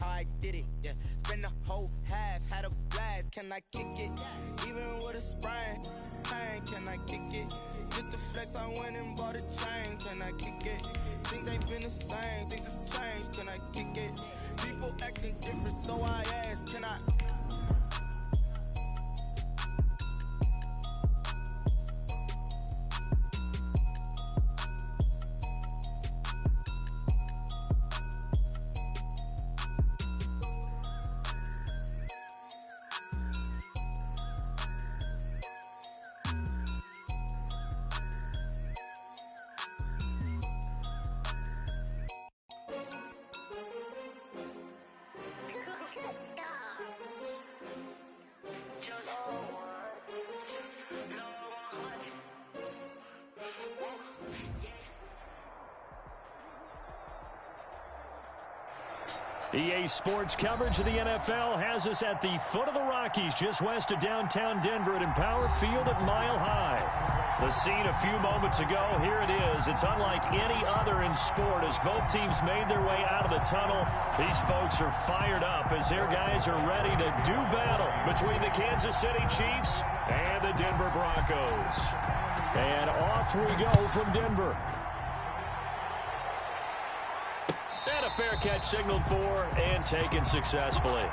I did it, yeah. Spend the whole half, had a blast. Can I kick it? Even with a sprain, pain, can I kick it? Just to flex, I went and bought a chain. Can I kick it? Things ain't been the same, things have changed. Can I kick it? People acting different, so I asked, can I? EA Sports coverage of the NFL has us at the foot of the Rockies, just west of downtown Denver at Empower Field at Mile High. The scene a few moments ago, here it is. It's unlike any other in sport as both teams made their way out of the tunnel. These folks are fired up as their guys are ready to do battle between the Kansas City Chiefs and the Denver Broncos. And off we go from Denver. And a fair catch signaled for and taken successfully.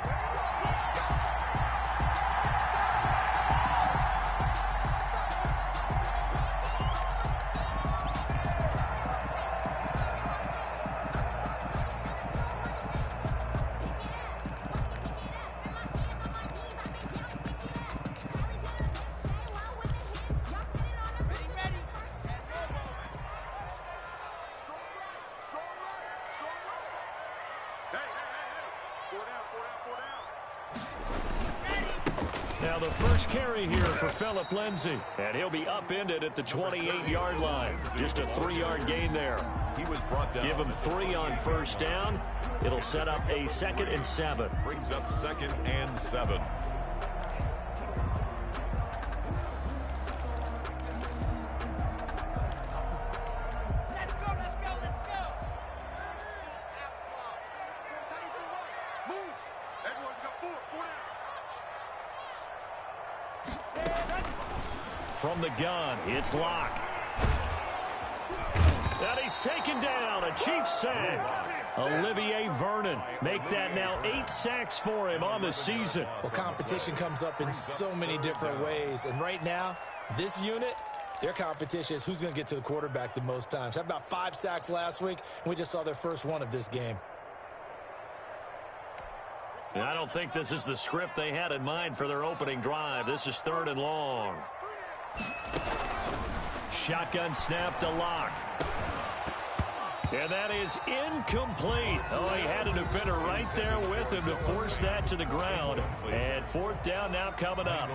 Now the first carry here for Phillip Lindsay. And he'll be upended at the 28-yard line. Just a 3-yard gain there. He was brought down. Give him 3 on first down. It'll set up a 2nd and 7. Brings up 2nd and 7. From the gun, it's Locke. And he's taken down, a Chiefs sack. Olivier Vernon make that now 8 sacks for him on the season. Well, competition comes up in so many different ways. And right now, this unit, their competition is who's going to get to the quarterback the most times. Had about 5 sacks last week, and we just saw their first one of this game. I don't think this is the script they had in mind for their opening drive. This is 3rd and long. Shotgun snap to Locke. And that is incomplete. Oh, he had a defender right there with him to force that to the ground. And 4th down now coming up.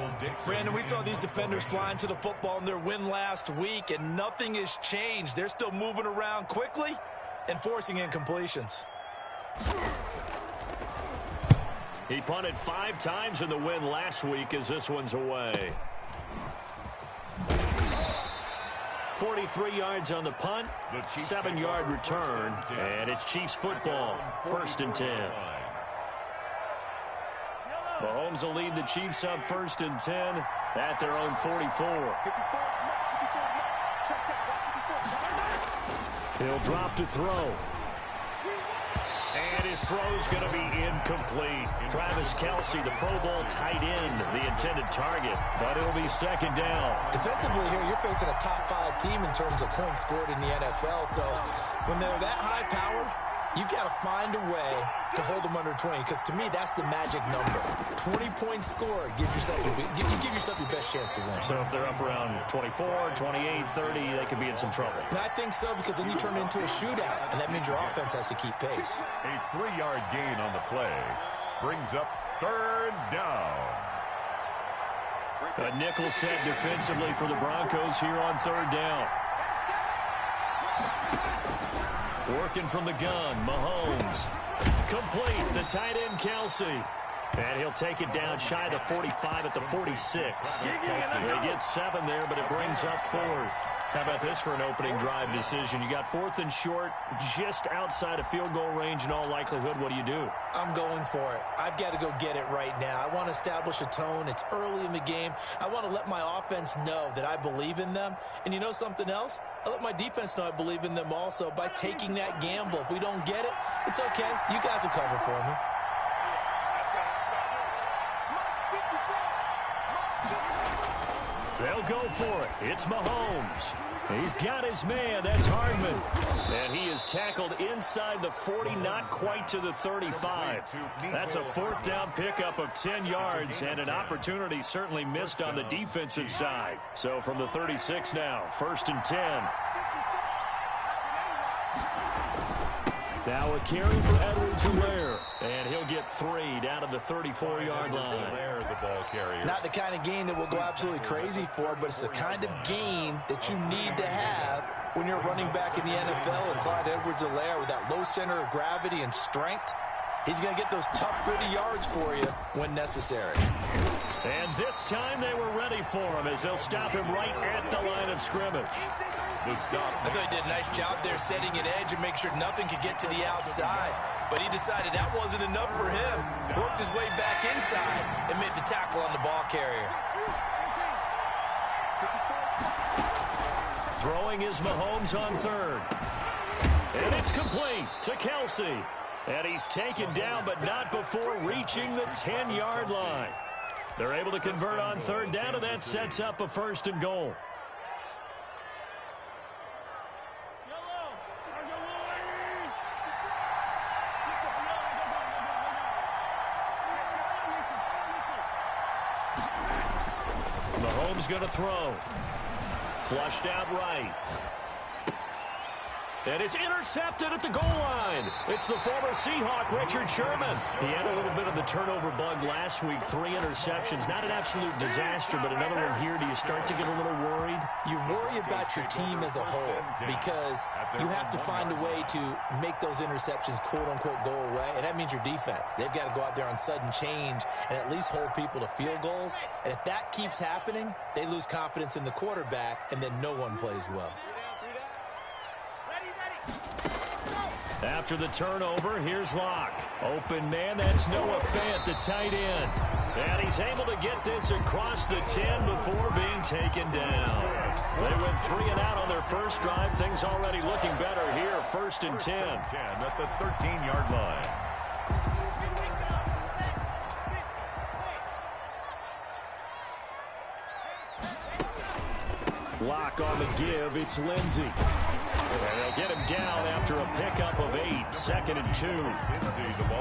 Brandon, we saw these defenders flying to the football in their win last week, and nothing has changed. They're still moving around quickly and forcing incompletions. He punted 5 times in the win last week as this one's away. 43 yards on the punt, 7-yard return, and it's Chiefs football, 1st and 10. Mahomes will lead the Chiefs up 1st and 10 at their own 44. He'll drop to throw. And his throw's going to be incomplete. Travis Kelce, the Pro Bowl tight end, the intended target, but it'll be 2nd down. Defensively here, you're facing a top 5 team in terms of points scored in the NFL, so when they're that high-powered, you've got to find a way to hold them under 20, because to me, that's the magic number. 20-point score gives yourself you give yourself your best chance to win. So if they're up around 24, 28, 30, they could be in some trouble. And I think so, because then you turn it into a shootout, and that means your offense has to keep pace. A 3-yard gain on the play brings up 3rd down. A nickel set defensively for the Broncos here on 3rd down. Working from the gun, Mahomes. Complete, the tight end Kelce. And he'll take it down shy of the 45 at the 46. They get 7 there, but it brings up 4th. How about this for an opening drive decision? You got 4th and short, just outside of field goal range in all likelihood. What do you do? I'm going for it. I've got to go get it right now. I want to establish a tone. It's early in the game. I want to let my offense know that I believe in them. And you know something else? I let my defense know I believe in them also by taking that gamble. If we don't get it, it's okay. You guys will cover for me. They'll go for it. It's Mahomes. He's got his man. That's Hardman. And he is tackled inside the 40, not quite to the 35. That's a 4th down pickup of 10 yards, and an opportunity certainly missed on the defensive side. So from the 36 now, 1st and 10. Now a carry for Edwards-Helaire, and he'll get 3 down to the 34-yard line. The ball carrier. Not the kind of gain that we'll go absolutely crazy for, but it's the kind of gain that you need to have when you're running back in the NFL. And Clyde Edwards-Helaire, with that low center of gravity and strength, he's going to get those tough, gritty yards for you when necessary. And this time they were ready for him as they'll stop him right at the line of scrimmage. The stop. I thought he did a nice job there setting an edge and make sure nothing could get to the outside. But he decided that wasn't enough for him. Worked his way back inside and made the tackle on the ball carrier. Throwing is Mahomes on 3rd. And it's complete to Kelsey. And he's taken down, but not before reaching the 10-yard line. They're able to convert on 3rd down, and that sets up a 1st and goal. Mahomes going to throw. Flushed out right. And it's intercepted at the goal line. It's the former Seahawk, Richard Sherman. He had a little bit of the turnover bug last week. 3 interceptions. Not an absolute disaster, but another one here. Do you start to get a little worried? You worry about your team as a whole because you have to find a way to make those interceptions, quote-unquote, go away, and that means your defense. They've got to go out there on sudden change and at least hold people to field goals. And if that keeps happening, they lose confidence in the quarterback, and then no one plays well. After the turnover, here's Locke. Open man, that's Noah Fant, the tight end. And he's able to get this across the 10 before being taken down. They went 3 and out on their first drive. Things already looking better here. 1st and 10. At the 13-yard line. Locke on the give. It's Lindsey. And they'll get him down after a pickup of 8. 2nd and 2.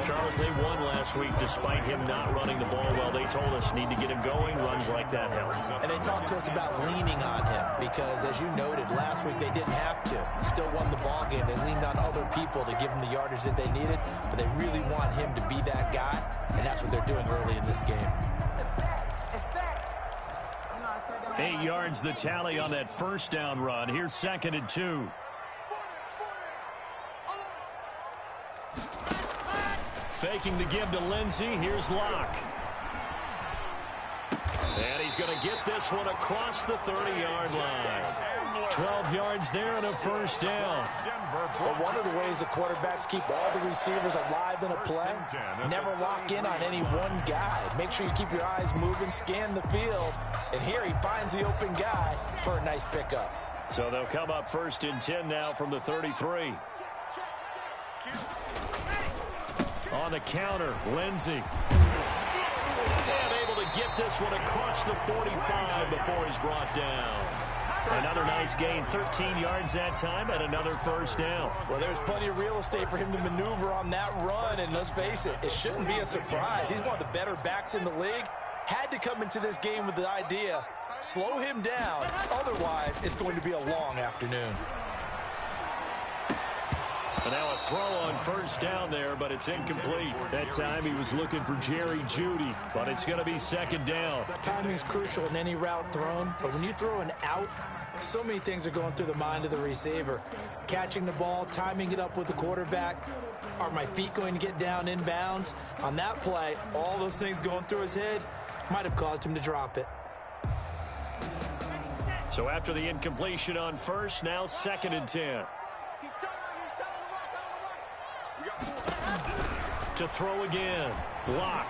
Charles, they won last week despite him not running the ball well. They told us need to get him going. Runs like that help. And they talked to us about leaning on him because, as you noted, last week they didn't have to. Still won the ball game. They leaned on other people to give them the yardage that they needed, but they really want him to be that guy, and that's what they're doing early in this game. 8 yards the tally on that 1st down run. Here's 2nd and 2. Faking the give to Lindsey. Here's Locke. And he's going to get this one across the 30-yard line. 12 yards there and a 1st down. Well, one of the ways the quarterbacks keep all the receivers alive in a play, never lock in on any one guy. Make sure you keep your eyes moving, scan the field. And here he finds the open guy for a nice pickup. So they'll come up 1st and 10 now from the 33. On the counter, Lindsey. And able to get this one across the 45 before he's brought down. Another nice gain, 13 yards that time, and another 1st down. Well, there's plenty of real estate for him to maneuver on that run, and let's face it, it shouldn't be a surprise. He's one of the better backs in the league. Had to come into this game with the idea, slow him down, otherwise it's going to be a long afternoon. And now a throw on first down there, but it's incomplete. That time he was looking for Jerry Jeudy, but it's going to be second down. Timing is crucial in any route thrown, but when you throw an out, so many things are going through the mind of the receiver. Catching the ball, timing it up with the quarterback. Are my feet going to get down inbounds? On that play, all those things going through his head might have caused him to drop it. So after the incompletion on first, now second and 10. To throw again. Block.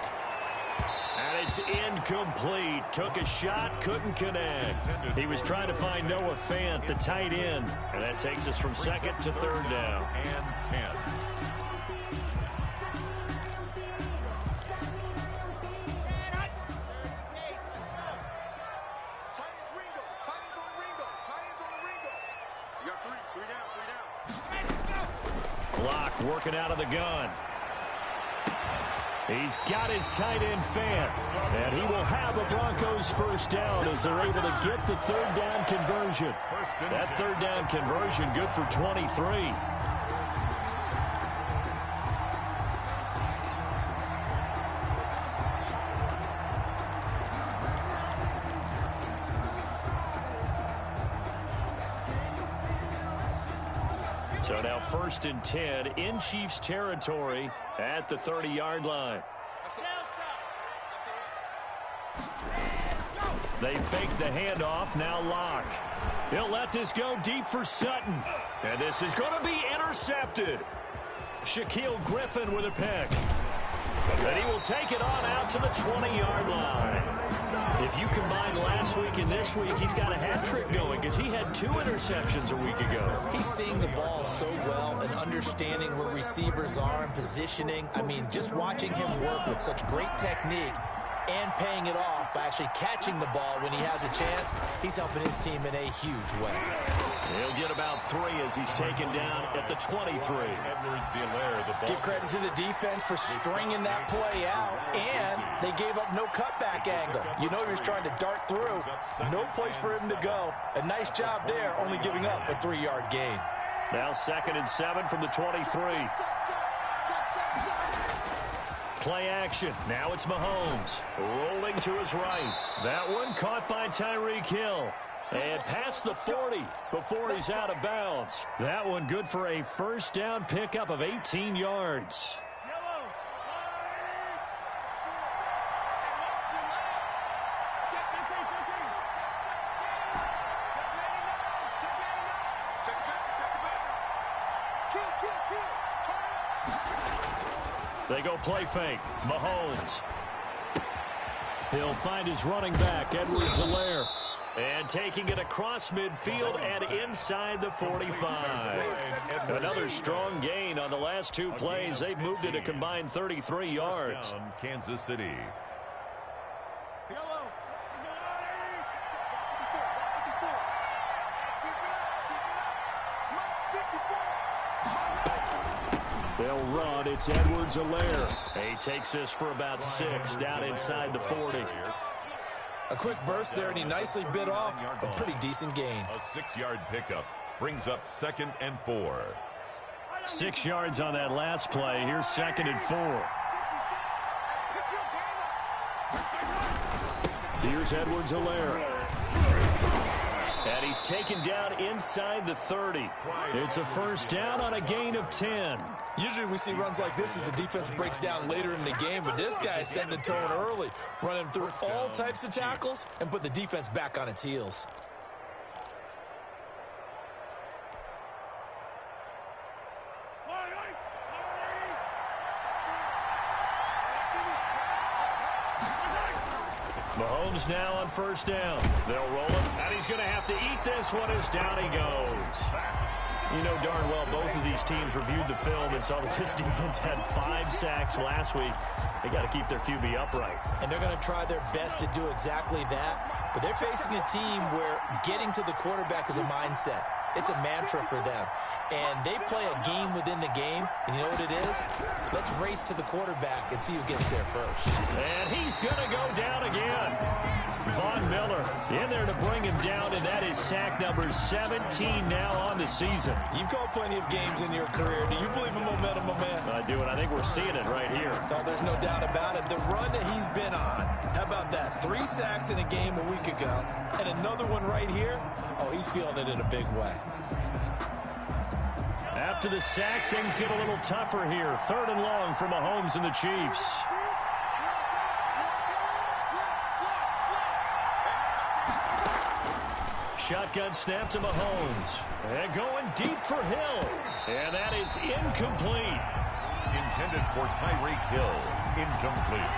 And it's incomplete. Took a shot, couldn't connect. He was trying to find Noah Fant, the tight end. And that takes us from second to third down. And 10. Block working out of the gun. He's got his tight end Fant. And he will have a Broncos first down as they're able to get the third down conversion. That third down conversion good for 23. So now first and 10 in Chiefs territory at the 30-yard line. They fake the handoff, now Locke. He'll let this go deep for Sutton. And this is going to be intercepted. Shaquille Griffin with a pick. And he will take it on out to the 20-yard line. If you combine last week and this week, he's got a hat trick going because he had 2 interceptions a week ago. He's seeing the ball so well and understanding where receivers are and positioning. I mean, just watching him work with such great technique and paying it off by actually catching the ball when he has a chance, he's helping his team in a huge way. He'll get about 3 as he's taken down at the 23. Give credit to the defense for stringing that play out, and they gave up no cutback angle. You know he was trying to dart through. No place for him to go. A nice job there, only giving up a 3-yard gain. Now second and 7 from the 23. Play action. Now it's Mahomes. Rolling to his right. That one caught by Tyreek Hill. And past the 40 before he's out of bounds. That one good for a first down pickup of 18 yards. They go play fake. Mahomes. He'll find his running back, Edwards-Helaire. And taking it across midfield and inside the 45. Another strong gain on the last 2 plays. They've moved it a combined 33 yards. Kansas City. They'll run. It's Edwards-Helaire. He takes this for about 6 down inside the 40. A quick burst there, and he nicely bit off a pretty decent gain. A 6-yard pickup brings up second and 4. 6 yards on that last play. Here's second and 4. Here's Edwards-Helaire. And he's taken down inside the 30. It's a first down on a gain of 10. Usually we see runs like this as the defense breaks down later in the game, but this guy is setting the tone early, running through all types of tackles and put the defense back on its heels. Mahomes now on first down. They'll roll him, and he's going to have to eat this one as down he goes. You know darn well both of these teams reviewed the film and saw that this defense had 5 sacks last week. They got to keep their QB upright. And they're going to try their best to do exactly that. But they're facing a team where getting to the quarterback is a mindset. It's a mantra for them. And they play a game within the game. And you know what it is? Let's race to the quarterback and see who gets there first. And he's going to go down again. Von Miller in there to bring him down, and that is sack number 17 now on the season. You've called plenty of games in your career. Do you believe in momentum, my man? I do, and I think we're seeing it right here. Oh, there's no doubt about it. The run that he's been on, how about that? 3 sacks in a game a week ago, and another one right here. Oh, he's feeling it in a big way. After the sack, things get a little tougher here. 3rd and long for Mahomes and the Chiefs. Shotgun snap to Mahomes. And going deep for Hill. And that is incomplete. Intended for Tyreek Hill. Incomplete.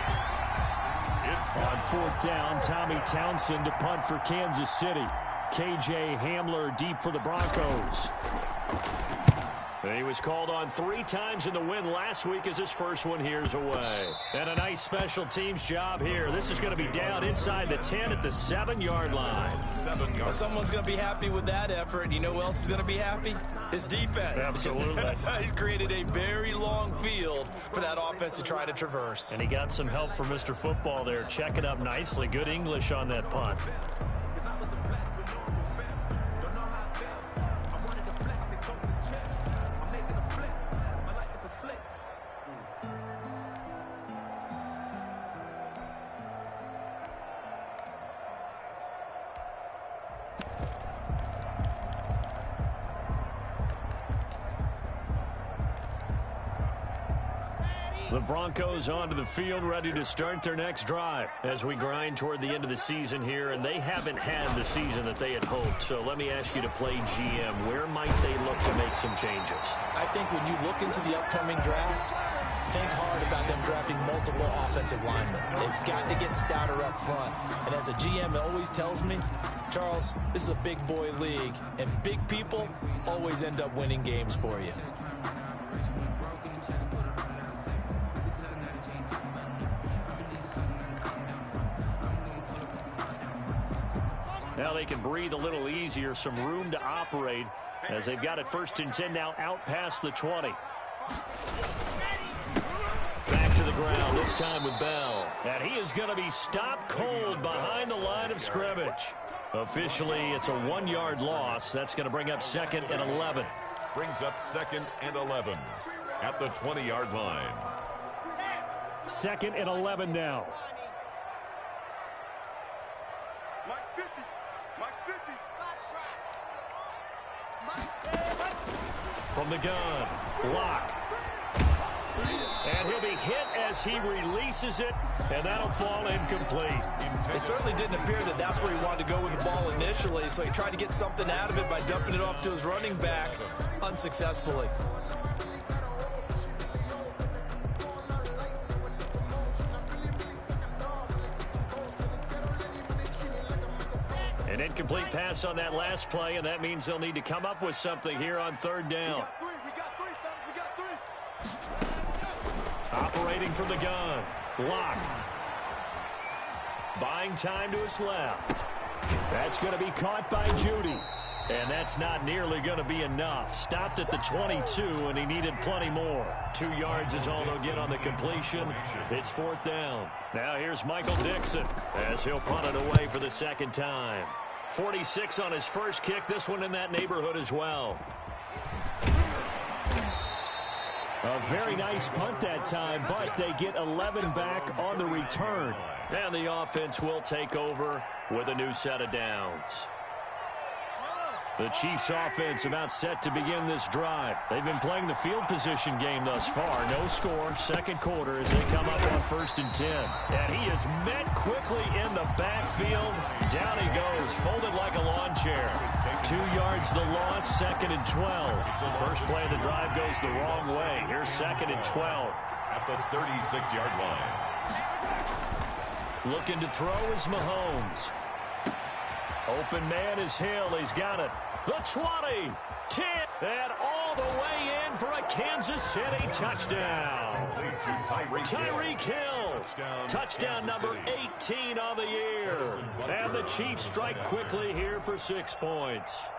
It's on 4th down, Tommy Townsend to punt for Kansas City. KJ Hamler deep for the Broncos. And he was called on 3 times in the win last week as his first one here's away. And a nice special teams job here. This is going to be down inside the 10 at the 7-yard line. 7 yards. Someone's going to be happy with that effort. You know who else is going to be happy? His defense. Absolutely. He's created a very long field for that offense to try to traverse. And he got some help from Mr. Football there, checking up nicely. Good English on that punt. The Broncos onto the field, ready to start their next drive as we grind toward the end of the season here, and they haven't had the season that they had hoped. So let me ask you to play GM. Where might they look to make some changes? I think when you look into the upcoming draft, think hard about them drafting multiple offensive linemen. They've got to get stouter up front. And as a GM, it always tells me, Charles, this is a big boy league, and big people always end up winning games for you. Now they can breathe a little easier, some room to operate as they've got it 1st and 10 now out past the 20. Back to the ground, this time with Bell. And he is going to be stopped cold behind the line of scrimmage. Officially, it's a 1-yard loss. That's going to bring up 2nd and 11. Brings up 2nd and 11 at the 20-yard line. 2nd and 11 now. From the gun, Lock. And he'll be hit as he releases it, and that'll fall incomplete. It certainly didn't appear that that's where he wanted to go with the ball initially, so he tried to get something out of it by dumping it off to his running back unsuccessfully. An incomplete pass on that last play, and that means they'll need to come up with something here on 3rd down. Operating from the gun. Lock. Buying time to his left. That's going to be caught by Judy. And that's not nearly going to be enough. Stopped at the 22, and he needed plenty more. 2 yards is all they'll get on the completion. It's 4th down. Now here's Michael Dixon as he'll punt it away for the 2nd time. 46 on his first kick. This one in that neighborhood as well. A very nice punt that time, but they get 11 back on the return. And the offense will take over with a new set of downs. The Chiefs offense about set to begin this drive. They've been playing the field position game thus far. No score, 2nd quarter as they come up on 1st and 10. And he is met quickly in the backfield. Down he goes, folded like a lawn chair. 2 yards the loss, 2nd and 12. First play of the drive goes the wrong way. Here's 2nd and 12. At the 36-yard line. Looking to throw is Mahomes. Open man is Hill. He's got it. The 20, 10, and all the way in for a Kansas City touchdown. Tyreek Hill. Touchdown number 18 on the year. And the Chiefs strike quickly here for 6 points.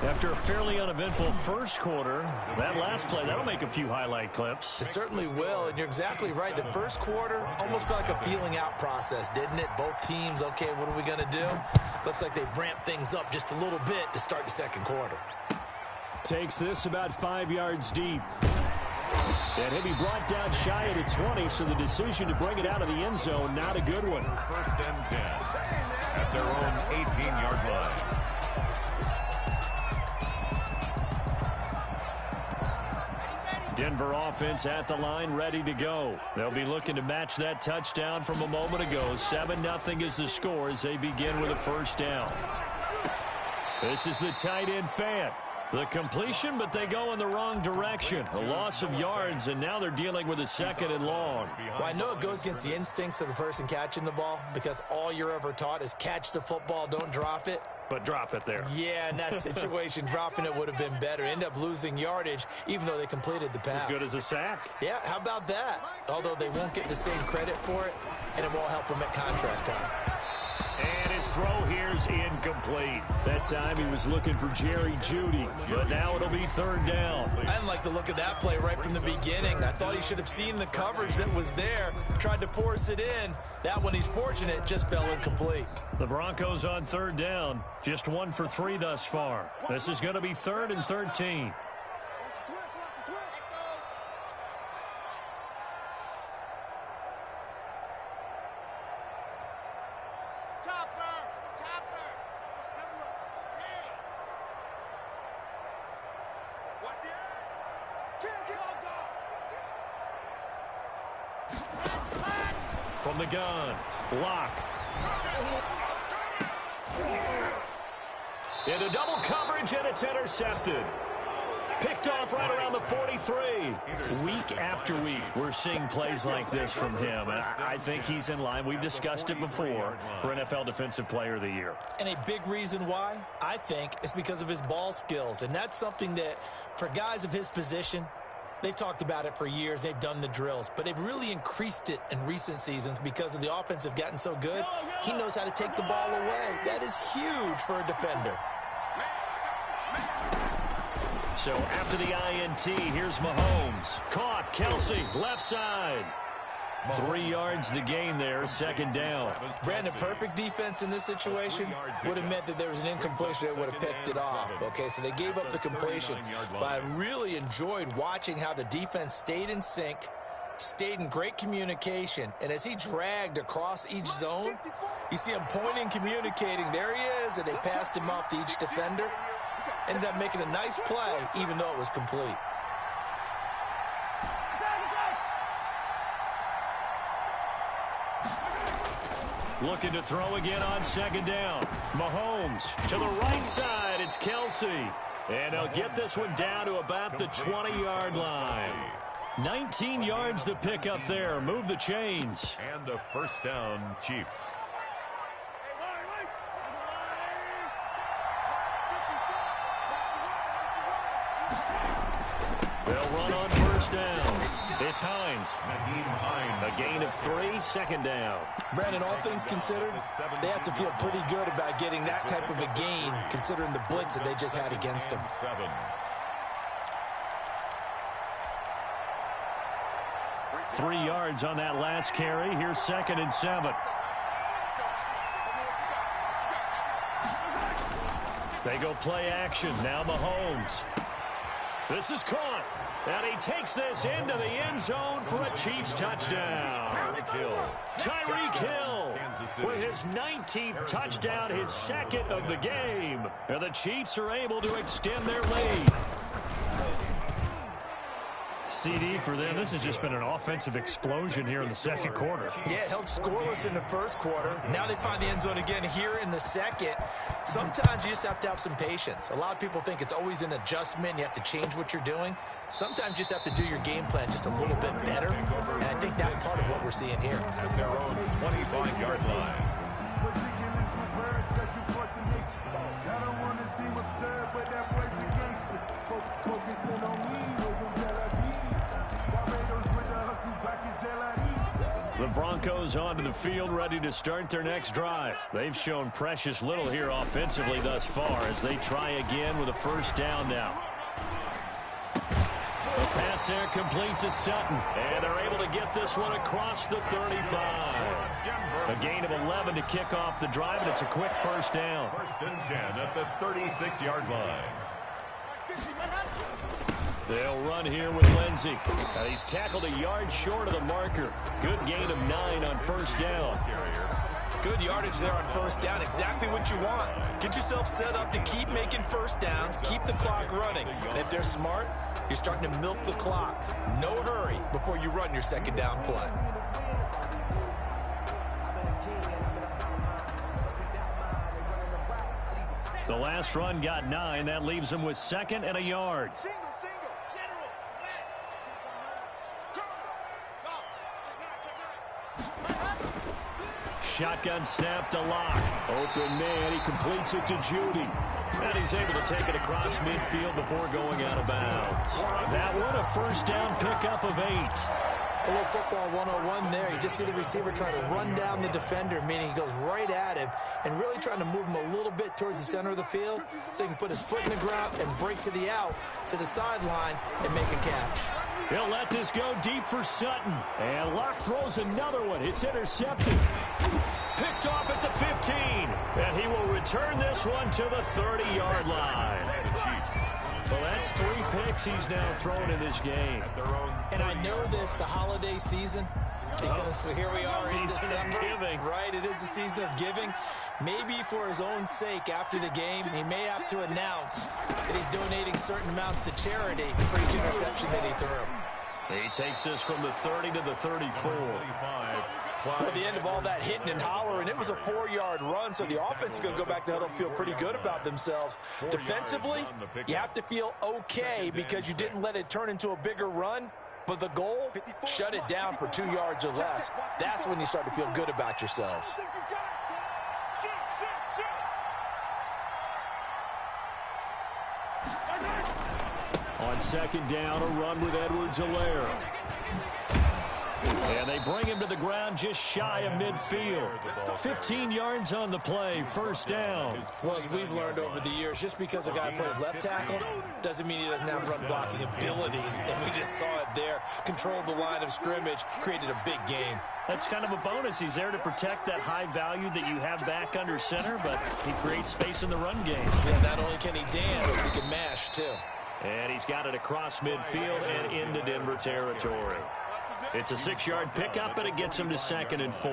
After a fairly uneventful first quarter, that last play, that'll make a few highlight clips. It certainly will, and you're exactly right. The first quarter almost felt like a feeling out process, didn't it? Both teams, okay, what are we going to do? Looks like they ramped things up just a little bit to start the second quarter. Takes this about 5 yards deep. And he'll be brought down shy of the 20, so the decision to bring it out of the end zone, not a good one. First and 10 at their own 18-yard line. Denver offense at the line, ready to go. They'll be looking to match that touchdown from a moment ago. 7-0 is the score as they begin with a first down. This is the tight end Fant. The completion, but they go in the wrong direction. A loss of yards, and now they're dealing with a second and long. Well, I know it goes against the instincts of the person catching the ball because all you're ever taught is catch the football, don't drop it. But drop it there. Yeah, in that situation, dropping it would have been better. End up losing yardage, even though they completed the pass. As good as a sack. Yeah, how about that? Although they won't get the same credit for it, and it won't help them at contract time. And his throw here's incomplete. That time he was looking for Jerry Jeudy, but now it'll be third down. I didn't like the look of that play right from the beginning. I thought he should have seen the coverage that was there, tried to force it in. That one, he's fortunate, just fell incomplete. The Broncos on third down, just 1 for 3 thus far. This is going to be 3rd and 13. From the gun, Lock. Into double coverage, and it's intercepted. Picked off right around the 43. Week after week, we're seeing plays like this from him. And I think he's in line. We've discussed it before for NFL Defensive Player of the Year. And a big reason why, I think, is because of his ball skills. And that's something that, for guys of his position, they've talked about it for years. They've done the drills. But they've really increased it in recent seasons because of the offense have gotten so good. He knows how to take the ball away. That is huge for a defender. So after the INT, here's Mahomes. Caught, Kelsey, left side. 3 yards the gain there, second down. Brandon, perfect defense in this situation would have meant that there was an incompletion that would have picked it off. Okay, so they gave up the completion. But I really enjoyed watching how the defense stayed in sync, stayed in great communication. And as he dragged across each zone, you see him pointing, communicating. There he is, and they passed him off to each defender. Ended up making a nice play, even though it was complete. Looking to throw again on second down. Mahomes to the right side. It's Kelsey. And they'll get this one down to about the 20-yard line. 19 yards to pick up there. Move the chains. And a first down, Chiefs. They'll run on first down. It's Hines. A gain of 3, second down. Brandon, all things considered, they have to feel pretty good about getting that type of a gain, considering the blitz that they just had against them. 3 yards on that last carry. Here's 2nd and 7. They go play action. Now Mahomes. This is caught. And he takes this into the end zone for a Chiefs touchdown. Tyreek Hill with his 19th touchdown, his 2nd of the game. And the Chiefs are able to extend their lead. CD for them. This has just been an offensive explosion here in the second quarter. Yeah, held scoreless in the first quarter. Now they find the end zone again here in the second. Sometimes you just have to have some patience. A lot of people think it's always an adjustment. You have to change what you're doing. Sometimes you just have to do your game plan just a little bit better. And I think that's part of what we're seeing here. At their own 25-yard line. The Broncos onto the field, ready to start their next drive. They've shown precious little here offensively thus far as they try again with a first down now. The pass there complete to Sutton, and they're able to get this one across the 35. A gain of 11 to kick off the drive, and it's a quick first down. First and 10 at the 36-yard line. They'll run here with Lindsey. He's tackled a yard short of the marker. Good gain of 9 on first down. Good yardage there on first down. Exactly what you want. Get yourself set up to keep making first downs, keep the clock running. And if they're smart, you're starting to milk the clock. No hurry before you run your second down play. The last run got 9. That leaves them with 2nd and a yard. Shotgun snap to Lock. Open man. He completes it to Judy. And he's able to take it across midfield before going out of bounds. That one, a first down pickup of 8. A little football 101 there. You just see the receiver trying to run down the defender, meaning he goes right at him and really trying to move him a little bit towards the center of the field so he can put his foot in the ground and break to the out, to the sideline, and make a catch. He'll let this go deep for Sutton. And Locke throws another one. It's intercepted. Picked off at the 15. And he will return this one to the 30-yard line. Well, that's 3 picks he's now thrown in this game. And I know this, the holiday season, because here we are in December. Right, it is the season of giving. Maybe for his own sake after the game, he may have to announce that he's donating certain amounts to charity for each interception that he threw. He takes this from the 30 to the 34. At the end of all that hitting and hollering, it was a 4-yard run, so the offense is going to go back to huddle and feel pretty good about themselves. Defensively, you have to feel okay because you didn't let it turn into a bigger run, but the goal, shut it down for 2 yards or less. That's when you start to feel good about yourselves. On second down, a run with Edwards-Helaire. And they bring him to the ground just shy of midfield. 15 yards on the play, first down. Well, as we've learned over the years, just because a guy plays left tackle doesn't mean he doesn't have run blocking abilities. And we just saw it there. Controlled the line of scrimmage, created a big game. That's kind of a bonus. He's there to protect that high value that you have back under center, but he creates space in the run game. Yeah, not only can he dance, he can mash, too. And he's got it across midfield and into Denver territory. It's a 6-yard pickup, and it gets him to 2nd and 4.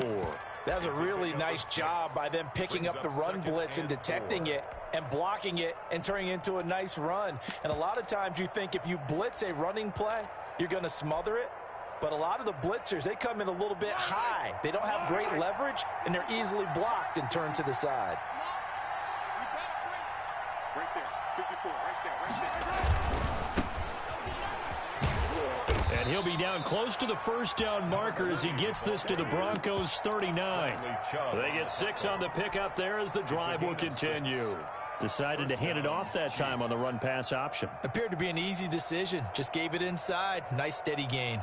That was a really nice job by them picking up the run blitz and detecting it and blocking it and turning it into a nice run. And a lot of times you think if you blitz a running play, you're going to smother it. But a lot of the blitzers, they come in a little bit high. They don't have great leverage, and they're easily blocked and turned to the side. Right there, 54, right there. And he'll be down close to the first down marker as he gets this to the Broncos 39. They get 6 on the pickup there as the drive will continue. Decided to hand it off that time on the run-pass option. Appeared to be an easy decision. Just gave it inside. Nice, steady gain.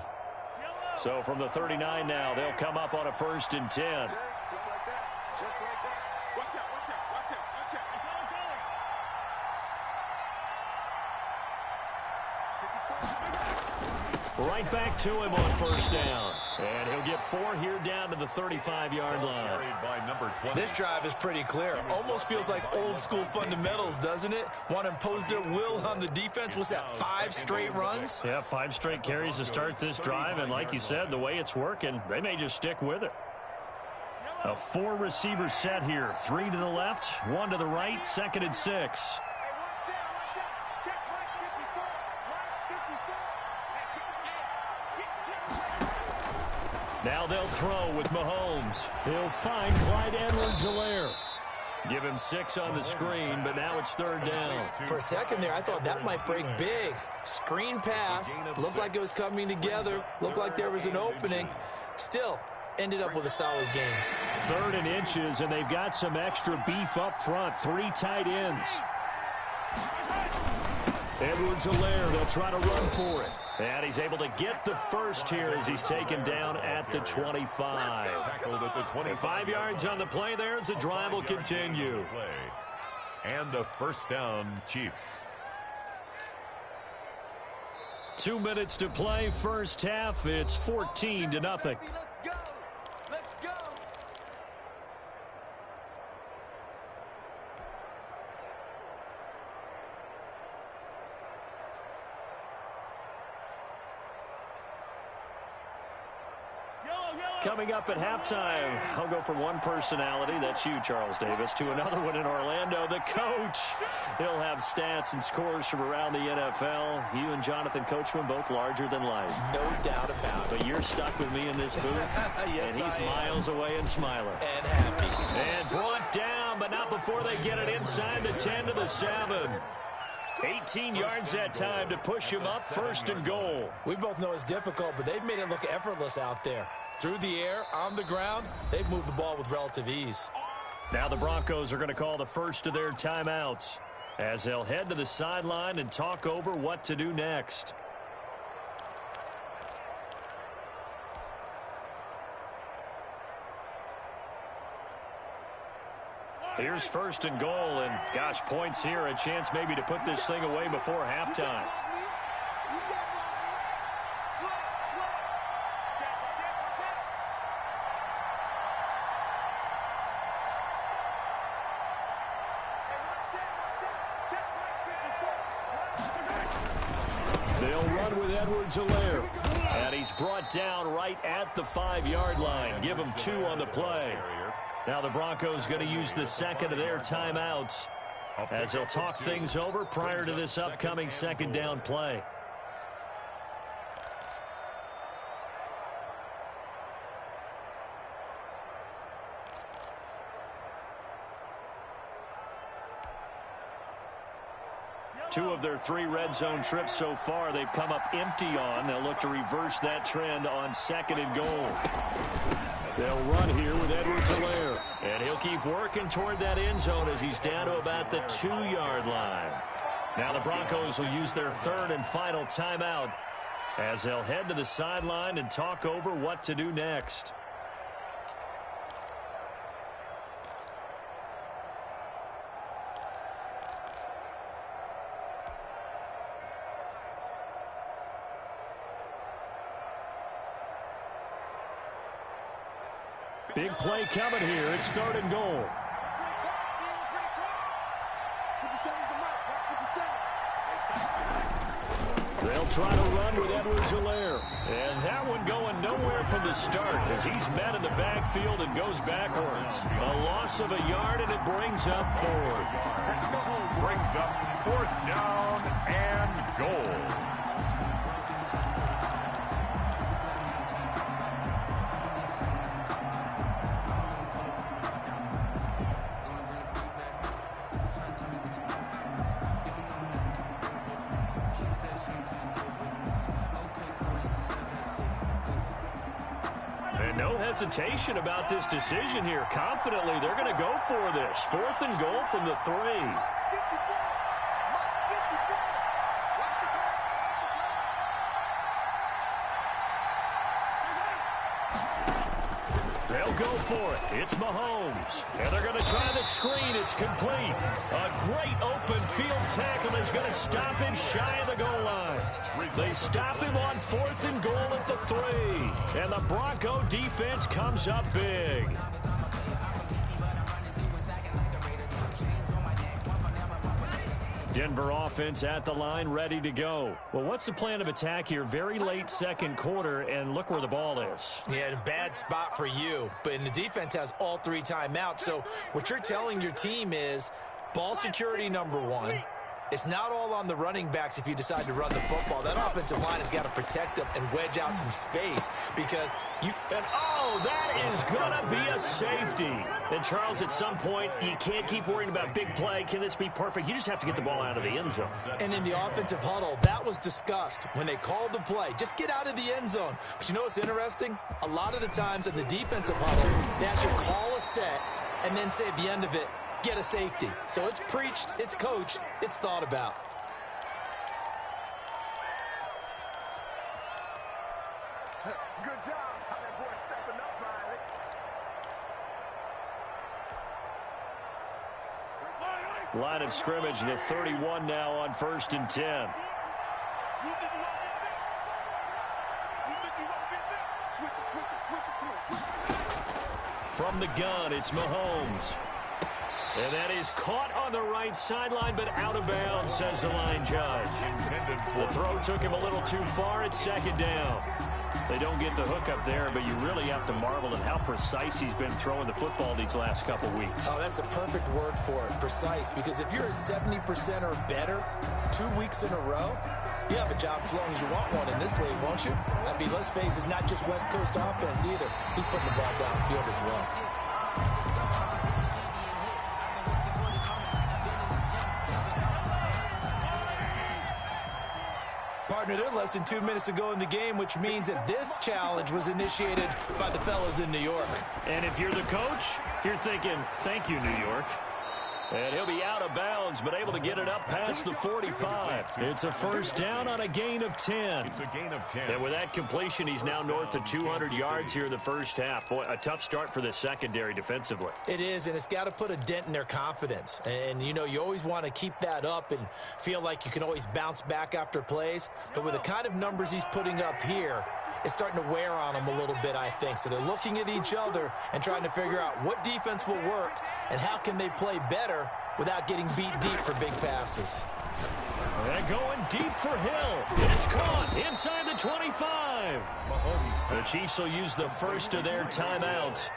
So from the 39 now, they'll come up on a 1st and 10. Just like that. Just like that. Watch out, watch out, watch out, watch out. Right back to him on first down. And he'll get 4 here down to the 35-yard line. This drive is pretty clear. Almost feels like old school fundamentals, doesn't it? Want to impose their will on the defense. What's that, 5 straight runs? Yeah, 5 straight carries to start this drive. And like you said, the way it's working, they may just stick with it. A 4-receiver set here. 3 to the left, 1 to the right, 2nd and 6. Now they'll throw with Mahomes. He'll find Clyde Edwards-Helaire. Give him 6 on the screen, but now it's 3rd down. For a second there, I thought that might break big. Screen pass. Looked like it was coming together. Looked like there was an opening. Still, ended up with a solid game. 3rd and inches, and they've got some extra beef up front. 3 tight ends. Edwards-Helaire, they'll try to run for it. And he's able to get the first here as he's taken down at the 25. Tackled at the 25. 5 yards on the play there as the drive will continue. And a first down, Chiefs. 2 minutes to play, first half. It's 14-0. Let's go. Let's go. Coming up at halftime, I'll go from one personality, that's you, Charles Davis, to another one in Orlando, the coach. He'll have stats and scores from around the NFL. You and Jonathan Coachman, both larger than life. No doubt about it. But you're stuck with me in this booth, Yes, and he's miles away and smiling. And happy. And brought down, but not before they get it inside the 10 to the 7. 18 yards that time to push him up, first and goal. We both know it's difficult, but they've made it look effortless out there. Through the air, on the ground, they've moved the ball with relative ease. Now the Broncos are going to call the first of their timeouts as they'll head to the sideline and talk over what to do next. Here's first and goal, and gosh, points here, a chance maybe to put this thing away before halftime. They'll run with Edwards-Helaire. And he's brought down right at the 5-yard line. Give him 2 on the play. Now the Broncos going to use the second of their timeouts as they'll talk things over prior to this upcoming second down play. Two of their 3 red zone trips so far, they've come up empty on. They'll look to reverse that trend on second and goal. They'll run here with Edwards-Helaire. And he'll keep working toward that end zone as he's down to about the 2-yard line. Now the Broncos will use their third and final timeout as they'll head to the sideline and talk over what to do next. Big play coming here. It's third and goal. They'll try to run with Edwards-Helaire. And that one going nowhere from the start as he's met in the backfield and goes backwards. A loss of a yard, and it brings up fourth. Brings up 4th down and goal. No hesitation about this decision here. Confidently, they're going to go for this. 4th and goal from the 3. They'll go for it. It's Mahomes. And they're going to try the screen. It's complete. A great open field tackle is going to stop him shy of the goal line. They stop him on 4th and goal at the 3. And the Bronco defense comes up big. Denver offense at the line, ready to go. Well, what's the plan of attack here? Very late second quarter, and look where the ball is. Yeah, a bad spot for you. But the defense has all 3 timeouts. So what you're telling your team is ball security number 1. It's not all on the running backs if you decide to run the football. That offensive line has got to protect them and wedge out some space because you... And, oh, that is going to be a safety. And, Charles, at some point, you can't keep worrying about big play. Can this be perfect? You just have to get the ball out of the end zone. And in the offensive huddle, that was discussed when they called the play. Just get out of the end zone. But you know what's interesting? A lot of the times in the defensive huddle, they actually call a set and then say at the end of it, get a safety. So it's preached, it's coached, it's thought about. Good job. How that boy stepping up, Riley. Line of scrimmage, the 31 now on 1st and 10. From the gun, it's Mahomes. And that is caught on the right sideline, but out of bounds, says the line judge. The throw took him a little too far. It's 2nd down. They don't get the hook up there, but you really have to marvel at how precise he's been throwing the football these last couple weeks. Oh, that's the perfect word for it, precise, because if you're at 70% or better 2 weeks in a row, you have a job as long as you want one in this league, won't you? I mean, let's face it, it's not just West Coast offense either. He's putting the ball downfield as well. Partner, they're less than 2 minutes ago in the game, which means that this challenge was initiated by the fellows in New York. And if you're the coach, you're thinking, thank you, New York. And he'll be out of bounds, but able to get it up past the 45. It's a 1st down on a gain of 10. It's a gain of 10. And with that completion, he's now north of 200 yards here in the 1st half. Boy, a tough start for the secondary defensively. It is, and it's got to put a dent in their confidence. And, you know, you always want to keep that up and feel like you can always bounce back after plays. But with the kind of numbers he's putting up here, it's starting to wear on them a little bit, I think. So they're looking at each other and trying to figure out what defense will work and how can they play better without getting beat deep for big passes. And going deep for Hill. It's caught inside the 25. The Chiefs will use the first of their timeouts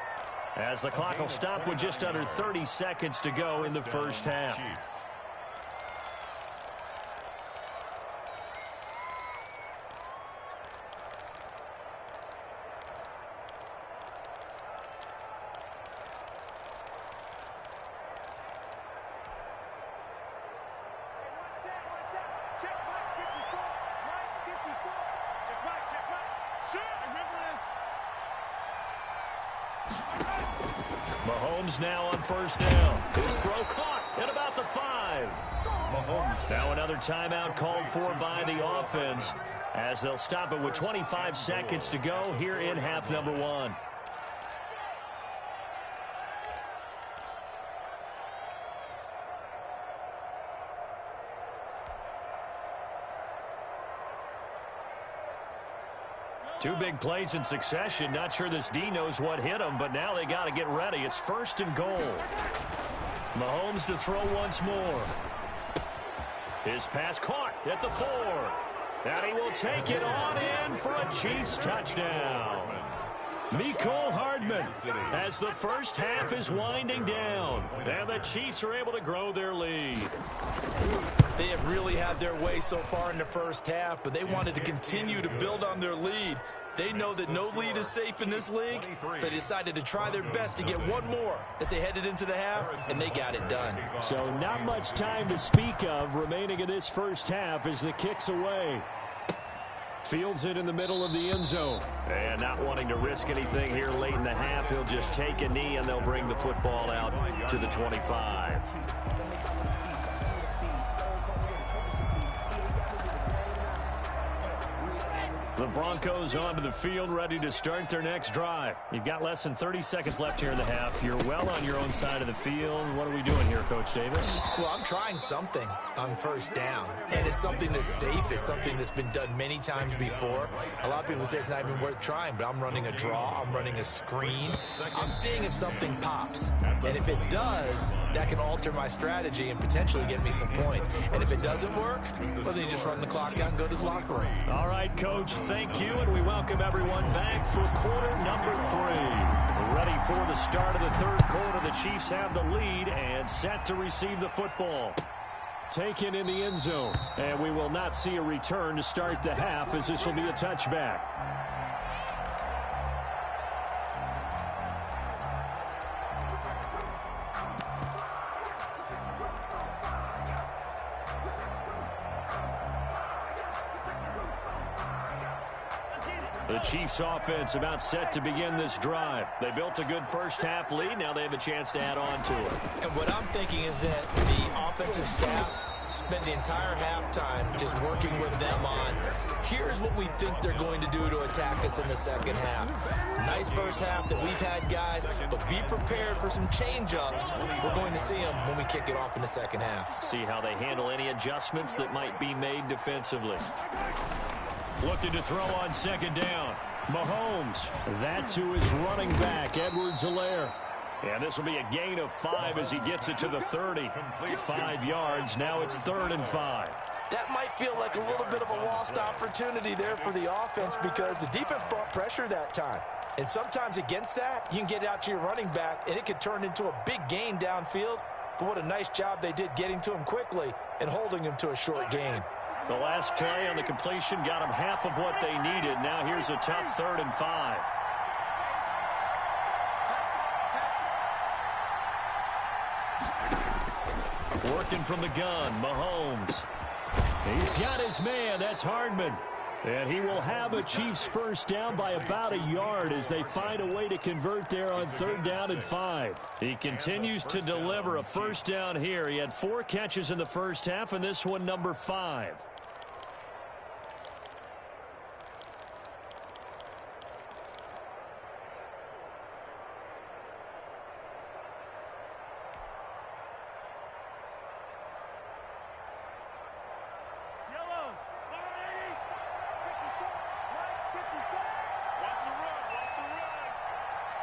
as the clock will stop with just under 30 seconds to go in the 1st half. Mahomes now on 1st down. His throw caught at about the 5. Mahomes. Now another timeout called for by the offense as they'll stop it with 25 seconds to go here in half number 1. Two big plays in succession. Not sure this D knows what hit him, but now they got to get ready. It's 1st and goal. Mahomes to throw once more. His pass caught at the 4. And he will take it on in for a Chiefs touchdown. Mecole Hardman as the 1st half is winding down. And the Chiefs are able to grow their lead. They have really had their way so far in the 1st half, but they wanted to continue to build on their lead. They know that no lead is safe in this league, so they decided to try their best to get one more as they headed into the half, and they got it done. So not much time to speak of remaining in this 1st half as the kick's away. Fields it in the middle of the end zone. And not wanting to risk anything here late in the half, he'll just take a knee and they'll bring the football out to the 25. The Broncos onto the field, ready to start their next drive. You've got less than 30 seconds left here in the half. You're well on your own side of the field. What are we doing here, Coach Davis? Well, I'm trying something on 1st down, and it's something that's safe. It's something that's been done many times before. A lot of people say it's not even worth trying, but I'm running a draw. I'm running a screen. I'm seeing if something pops, and if it does, that can alter my strategy and potentially get me some points. And if it doesn't work, well, then you just run the clock out and go to the locker room. All right, Coach. Thank you, and we welcome everyone back for quarter number 3. Ready for the start of the 3rd quarter. The Chiefs have the lead and set to receive the football. Taken in the end zone, and we will not see a return to start the half as this will be a touchback. The Chiefs offense about set to begin this drive. They built a good 1st half lead. Now they have a chance to add on to it. And what I'm thinking is that the offensive staff spent the entire halftime just working with them on, here's what we think they're going to do to attack us in the second half. Nice first half that we've had, guys, but be prepared for some change-ups. We're going to see them when we kick it off in the second half. See how they handle any adjustments that might be made defensively. Looking to throw on second down. Mahomes. That to his running back, Edwards-Helaire. And this will be a gain of 5 as he gets it to the 30. 5 yards. Now it's 3rd and 5. That might feel like a little bit of a lost opportunity there for the offense because the defense brought pressure that time. And sometimes against that, you can get out to your running back, and it could turn into a big gain downfield. But what a nice job they did getting to him quickly and holding him to a short gain. The last play on the completion got them half of what they needed. Now here's a tough 3rd and 5. Working from the gun, Mahomes. He's got his man. That's Hardman. And he will have a Chiefs first down by about a yard as they find a way to convert there on 3rd down and 5. He continues to deliver a first down here. He had 4 catches in the first half, and this one number 5.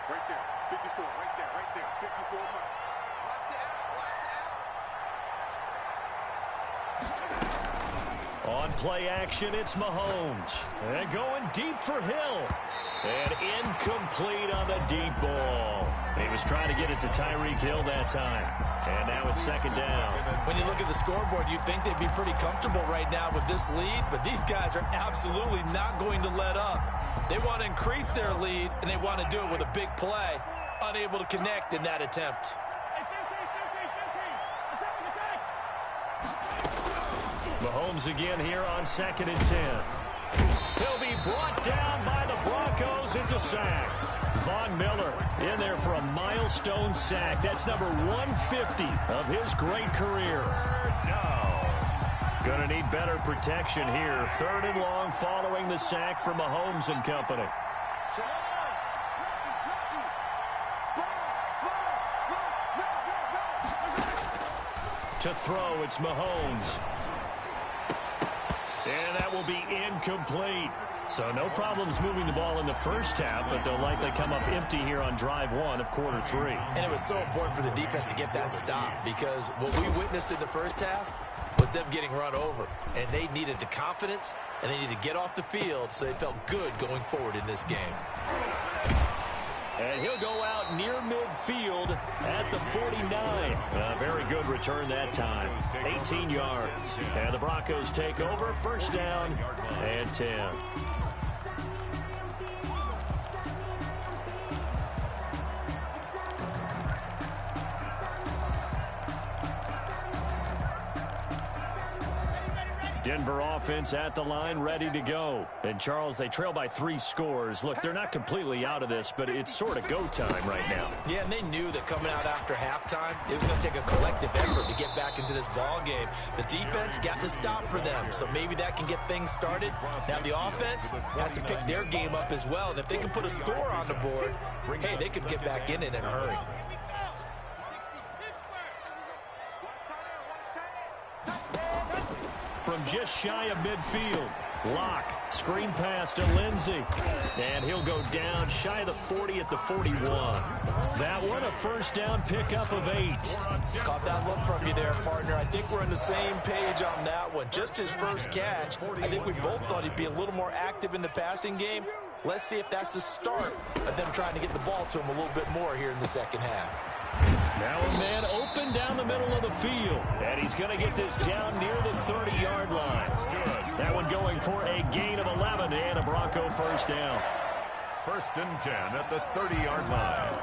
Right there, 54, right there, 54 mark. Watch the out, On play action, it's Mahomes. And going deep for Hill. And incomplete on the deep ball. He was trying to get it to Tyreek Hill that time. And now it's 2nd down. When you look at the scoreboard, you'd think they'd be pretty comfortable right now with this lead, but these guys are absolutely not going to let up. They want to increase their lead, and they want to do it with a big play. Unable to connect in that attempt. Mahomes again here on 2nd and 10. He'll be brought down by the Broncos. It's a sack. Von Miller in there for a milestone sack. That's number 150 of his great career. Going to need better protection here. 3rd and long following the sack from Mahomes and company. To throw, it's Mahomes. And that will be incomplete. So no problems moving the ball in the first half, but they'll likely come up empty here on drive 1 of quarter 3. And it was so important for the defense to get that stop because what we witnessed in the first half was them getting run over. And they needed the confidence, and they needed to get off the field so they felt good going forward in this game. And he'll go out near midfield at the 49. A very good return that time. 18 yards. And the Broncos take over. First down and 10. Denver offense at the line, ready to go. And, Charles, they trail by 3 scores. Look, they're not completely out of this, but it's sort of go time right now. Yeah, and they knew that coming out after halftime, it was going to take a collective effort to get back into this ball game. The defense got the stop for them, so maybe that can get things started. Now the offense has to pick their game up as well, and if they can put a score on the board, hey, they could get back in it in a hurry. From just shy of midfield, Locke, screen pass to Lindsey. And he'll go down shy of the 40 at the 41. That one, a first down pickup of 8. Caught that look from you there, partner. I think we're on the same page on that one. Just his first catch. I think we both thought he'd be a little more active in the passing game. Let's see if that's the start of them trying to get the ball to him a little bit more here in the second half. Now a man open down the middle of the field. And he's going to get this down near the 30-yard line. Good. That one going for a gain of 11 and a Bronco first down. 1st and 10 at the 30-yard line.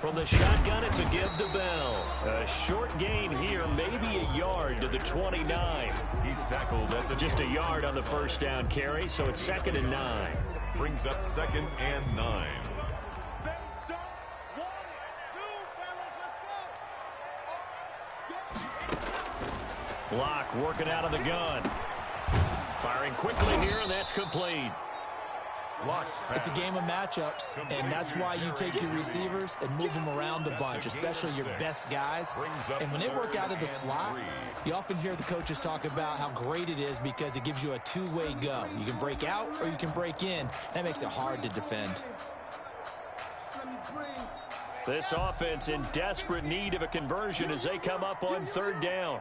From From the shotgun, it's a give to Bell. A short gain here, maybe a yard to the 29. He's tackled at the Just a yard on the first down carry, so it's 2nd and 9. brings up 2nd and 9. Block working out of the gun. Firing quickly here, and that's complete. It's a game of matchups, and that's why you take your receivers and move them around a bunch, especially your best guys. And when they work out of the slot, you often hear the coaches talk about how great it is because it gives you a two-way go. You can break out or you can break in. That makes it hard to defend. This offense in desperate need of a conversion as they come up on 3rd down.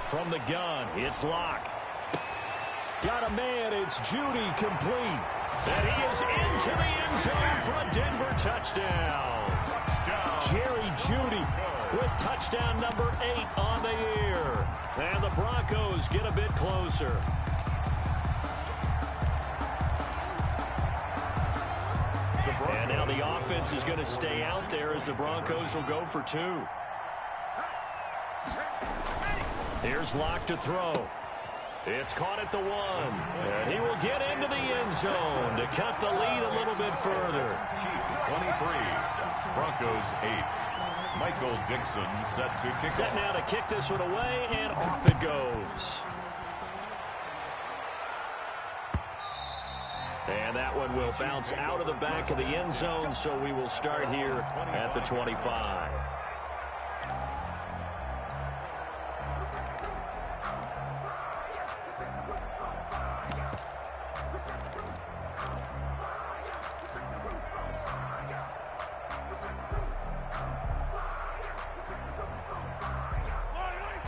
From the gun, it's Locke. Got a man, it's Judy complete. And he is into the end zone for a Denver touchdown. Jerry Judy with touchdown number 8 on the year. And the Broncos get a bit closer. And now the offense is going to stay out there as the Broncos will go for 2. Here's Locke to throw. It's caught at the 1. And he will get into the end zone to cut the lead a little bit further. Chiefs 23, Broncos 8. Michael Dixon set to kick Set off. now to kick this one away, and off it goes. And that one will bounce out of the back of the end zone, so we will start here at the 25.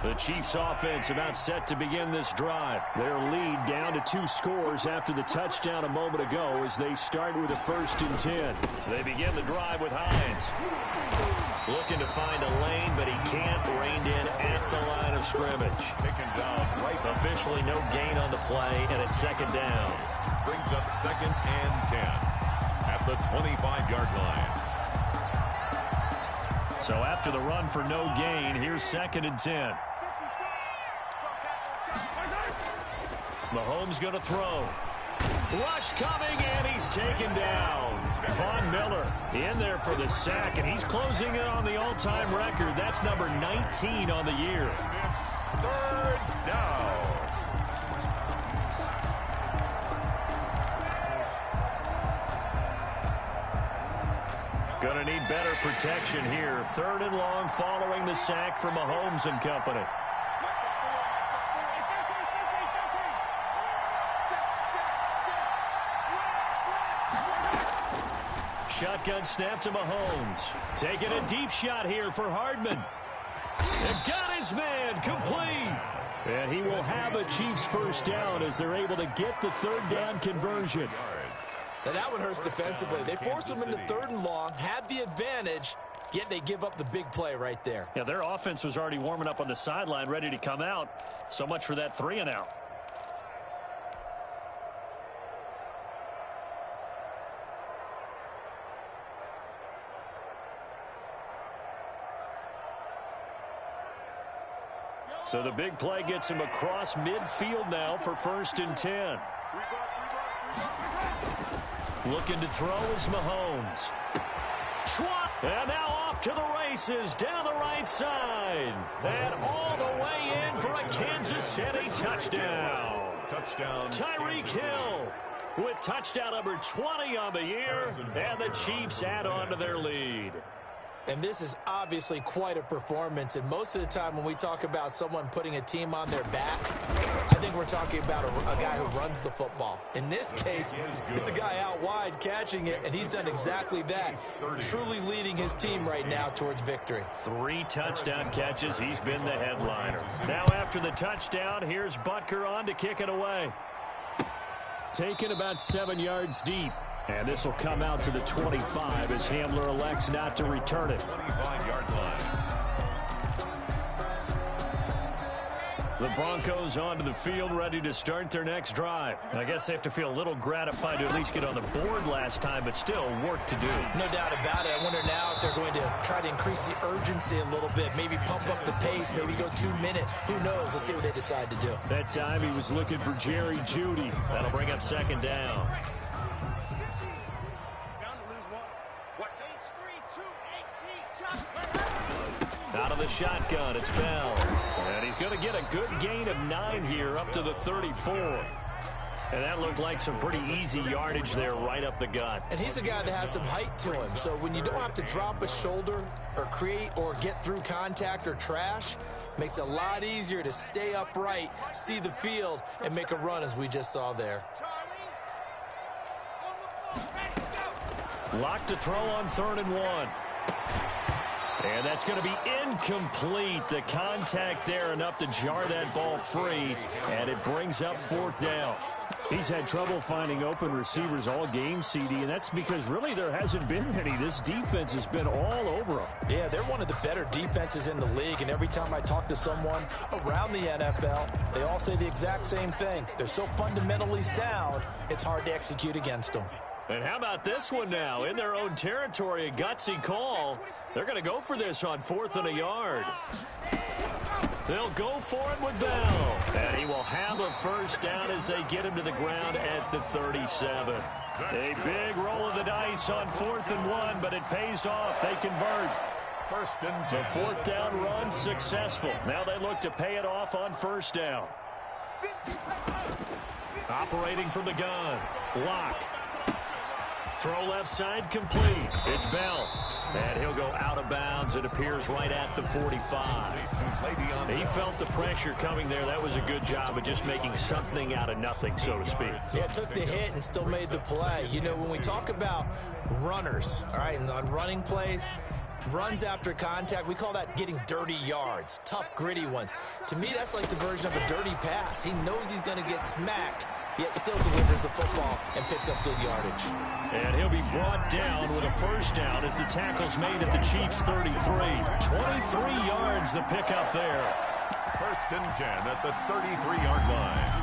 The Chiefs offense about set to begin this drive. Their lead down to 2 scores after the touchdown a moment ago as they start with a 1st and 10. They begin the drive with Hines. Looking to find a lane, but he can't. Reined in at the line of scrimmage. Taken down right. Officially no gain on the play, and it's 2nd down. Brings up 2nd and 10 at the 25-yard line. So after the run for no gain, here's 2nd and 10. Mahomes going to throw. Rush coming, and he's taken down. Von Miller in there for the sack, and he's closing in on the all-time record. That's number 19 on the year. 3rd down. Going to need better protection here. 3rd and long following the sack from Mahomes and company. Shotgun snap to Mahomes. Taking a deep shot here for Hardman. And got his man complete. And he will have a Chiefs 1st down as they're able to get the 3rd down conversion. Now that one hurts defensively. They force them into 3rd and long, had the advantage, yet they give up the big play right there. Yeah, their offense was already warming up on the sideline, ready to come out. So much for that 3 and out. So the big play gets him across midfield now for 1st and 10. Looking to throw is Mahomes. And now off to the races down the right side. And all the way in for a Kansas City touchdown. Touchdown. Tyreek Hill with touchdown number 20 on the year. And the Chiefs add on to their lead. And this is obviously quite a performance. And most of the time when we talk about someone putting a team on their back, I think we're talking about a guy who runs the football. In this case, it's a guy out wide catching it, and he's done exactly that, truly leading his team right now towards victory. 3 touchdown catches. He's been the headliner. Now after the touchdown, here's Butker on to kick it away. Taken about 7 yards deep. And this will come out to the 25 as Hamler elects not to return it. 25-yard line. The Broncos onto the field, ready to start their next drive. I guess they have to feel a little gratified to at least get on the board last time, but still work to do. No doubt about it. I wonder now if they're going to try to increase the urgency a little bit, maybe pump up the pace, maybe go 2 minutes. Who knows? Let's see what they decide to do. That time he was looking for Jerry Jeudy. That'll bring up second down. Out of the shotgun, it's Bell. And he's going to get a good gain of 9 here up to the 34. And that looked like some pretty easy yardage there right up the gut. And he's a guy that has some height to him. So when you don't have to drop a shoulder or create or get through contact or trash, makes it a lot easier to stay upright, see the field, and make a run as we just saw there. Lock to throw on 3rd and 1. And that's going to be incomplete. The contact there enough to jar that ball free, and it brings up 4th down. He's had trouble finding open receivers all game, CD, and that's because really there hasn't been any. This defense has been all over them. Yeah, they're one of the better defenses in the league, and every time I talk to someone around the NFL, they all say the exact same thing. They're so fundamentally sound, it's hard to execute against them. And how about this one now? In their own territory, a gutsy call. They're going to go for this on 4th and a yard. They'll go for it with Bell. And he will have a first down as they get him to the ground at the 37. A big roll of the dice on 4th and 1, but it pays off. They convert. First and 10. The 4th down run successful. Now they look to pay it off on 1st down. Operating from the gun. Lock. Throw left side complete. It's Bell. And he'll go out of bounds. It appears right at the 45. He felt the pressure coming there. That was a good job of just making something out of nothing, so to speak. Yeah, took the hit and still made the play. You know, when we talk about runners, all right, and on running plays, runs after contact, we call that getting dirty yards, tough, gritty ones. To me, that's like the version of a dirty pass. He knows he's going to get smacked, yet still delivers the football and picks up good yardage. And he'll be brought down with a first down as the tackle's made at the Chiefs' 33. 23 yards the pickup there. First and 10 at the 33-yard line.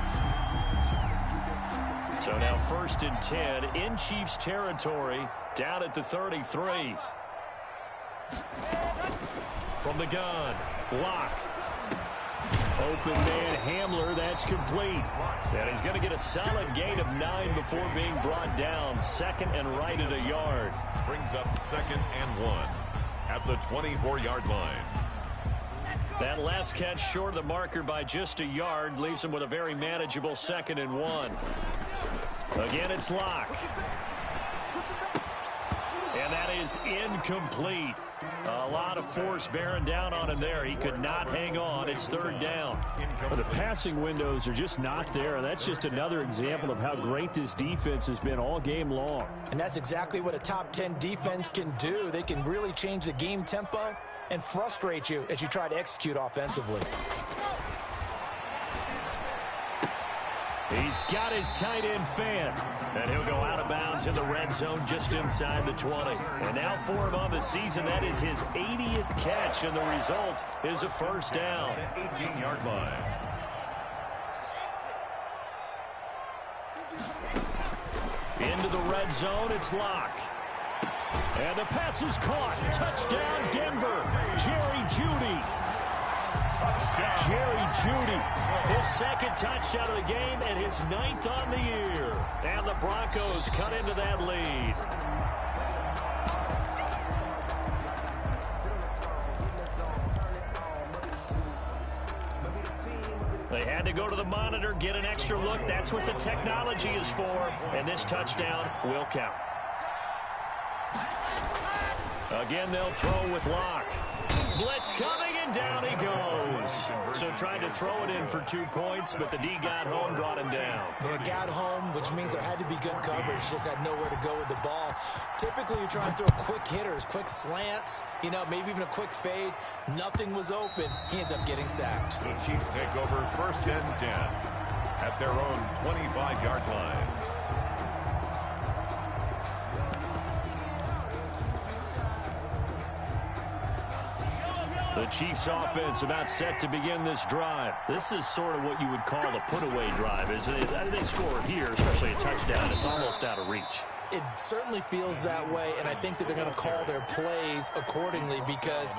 So now 1st and 10 in Chiefs territory, down at the 33. From the gun, Lock. Open man Hamler, that's complete. And he's going to get a solid gain of 9 before being brought down. 2nd and right at a yard. Brings up 2nd and 1 at the 24-yard line. That last catch short of the marker by just a yard leaves him with a very manageable 2nd and 1. Again, it's Lock. And that is incomplete. A lot of force bearing down on him there. He could not hang on. It's 3rd down. Well, the passing windows are just not there. That's just another example of how great this defense has been all game long. And that's exactly what a top 10 defense can do. They can really change the game tempo and frustrate you as you try to execute offensively. He's got his tight end fan. And he'll go out of bounds in the red zone just inside the 20. And now for him on the season, that is his 80th catch, and the result is a first down. 18-yard line. Into the red zone, it's Lock. And the pass is caught. Touchdown, Denver. Jerry Jeudy. Jerry Jeudy, his 2nd touchdown of the game and his 9th on the year. And the Broncos cut into that lead. They had to go to the monitor, get an extra look. That's what the technology is for. And this touchdown will count. Again, they'll throw with Lock. Blitz coming, and down he goes. So tried to throw it in for 2 points, but the D got home, brought him down. They got home, which means there had to be good coverage. Just had nowhere to go with the ball. Typically, you're trying to throw quick hitters, quick slants, you know, maybe even a quick fade. Nothing was open. He ends up getting sacked. The Chiefs take over 1st and 10 at their own 25-yard line. The Chiefs offense about set to begin this drive. This is sort of what you would call a put-away drive, isn't it? They score here, especially a touchdown. It's almost out of reach. It certainly feels that way, and I think that they're going to call their plays accordingly, because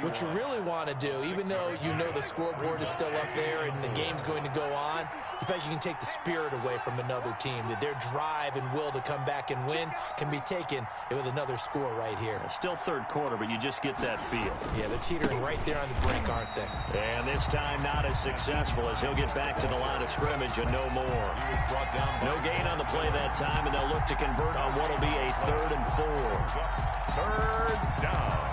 what you really want to do, even though you know the scoreboard is still up there and the game's going to go on, the fact you can take the spirit away from another team, that their drive and will to come back and win can be taken with another score right here. It's still third quarter, but you just get that feel. Yeah, they're teetering right there on the brink, aren't they? And this time not as successful, as he'll get back to the line of scrimmage and no more. No gain on the play that time, and they'll look to convert on what will be a 3rd and 4. 3rd down.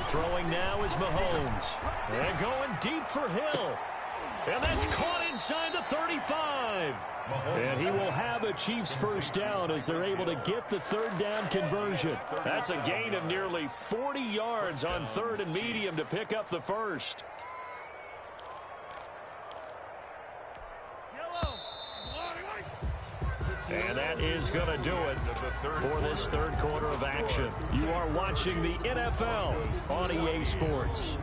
Throwing now is Mahomes. And going deep for Hill. And that's caught inside the 35. And he will have a Chiefs first down as they're able to get the 3rd down conversion. That's a gain of nearly 40 yards on 3rd and medium to pick up the first. And that is going to do it for this third quarter of action. You are watching the NFL on EA Sports.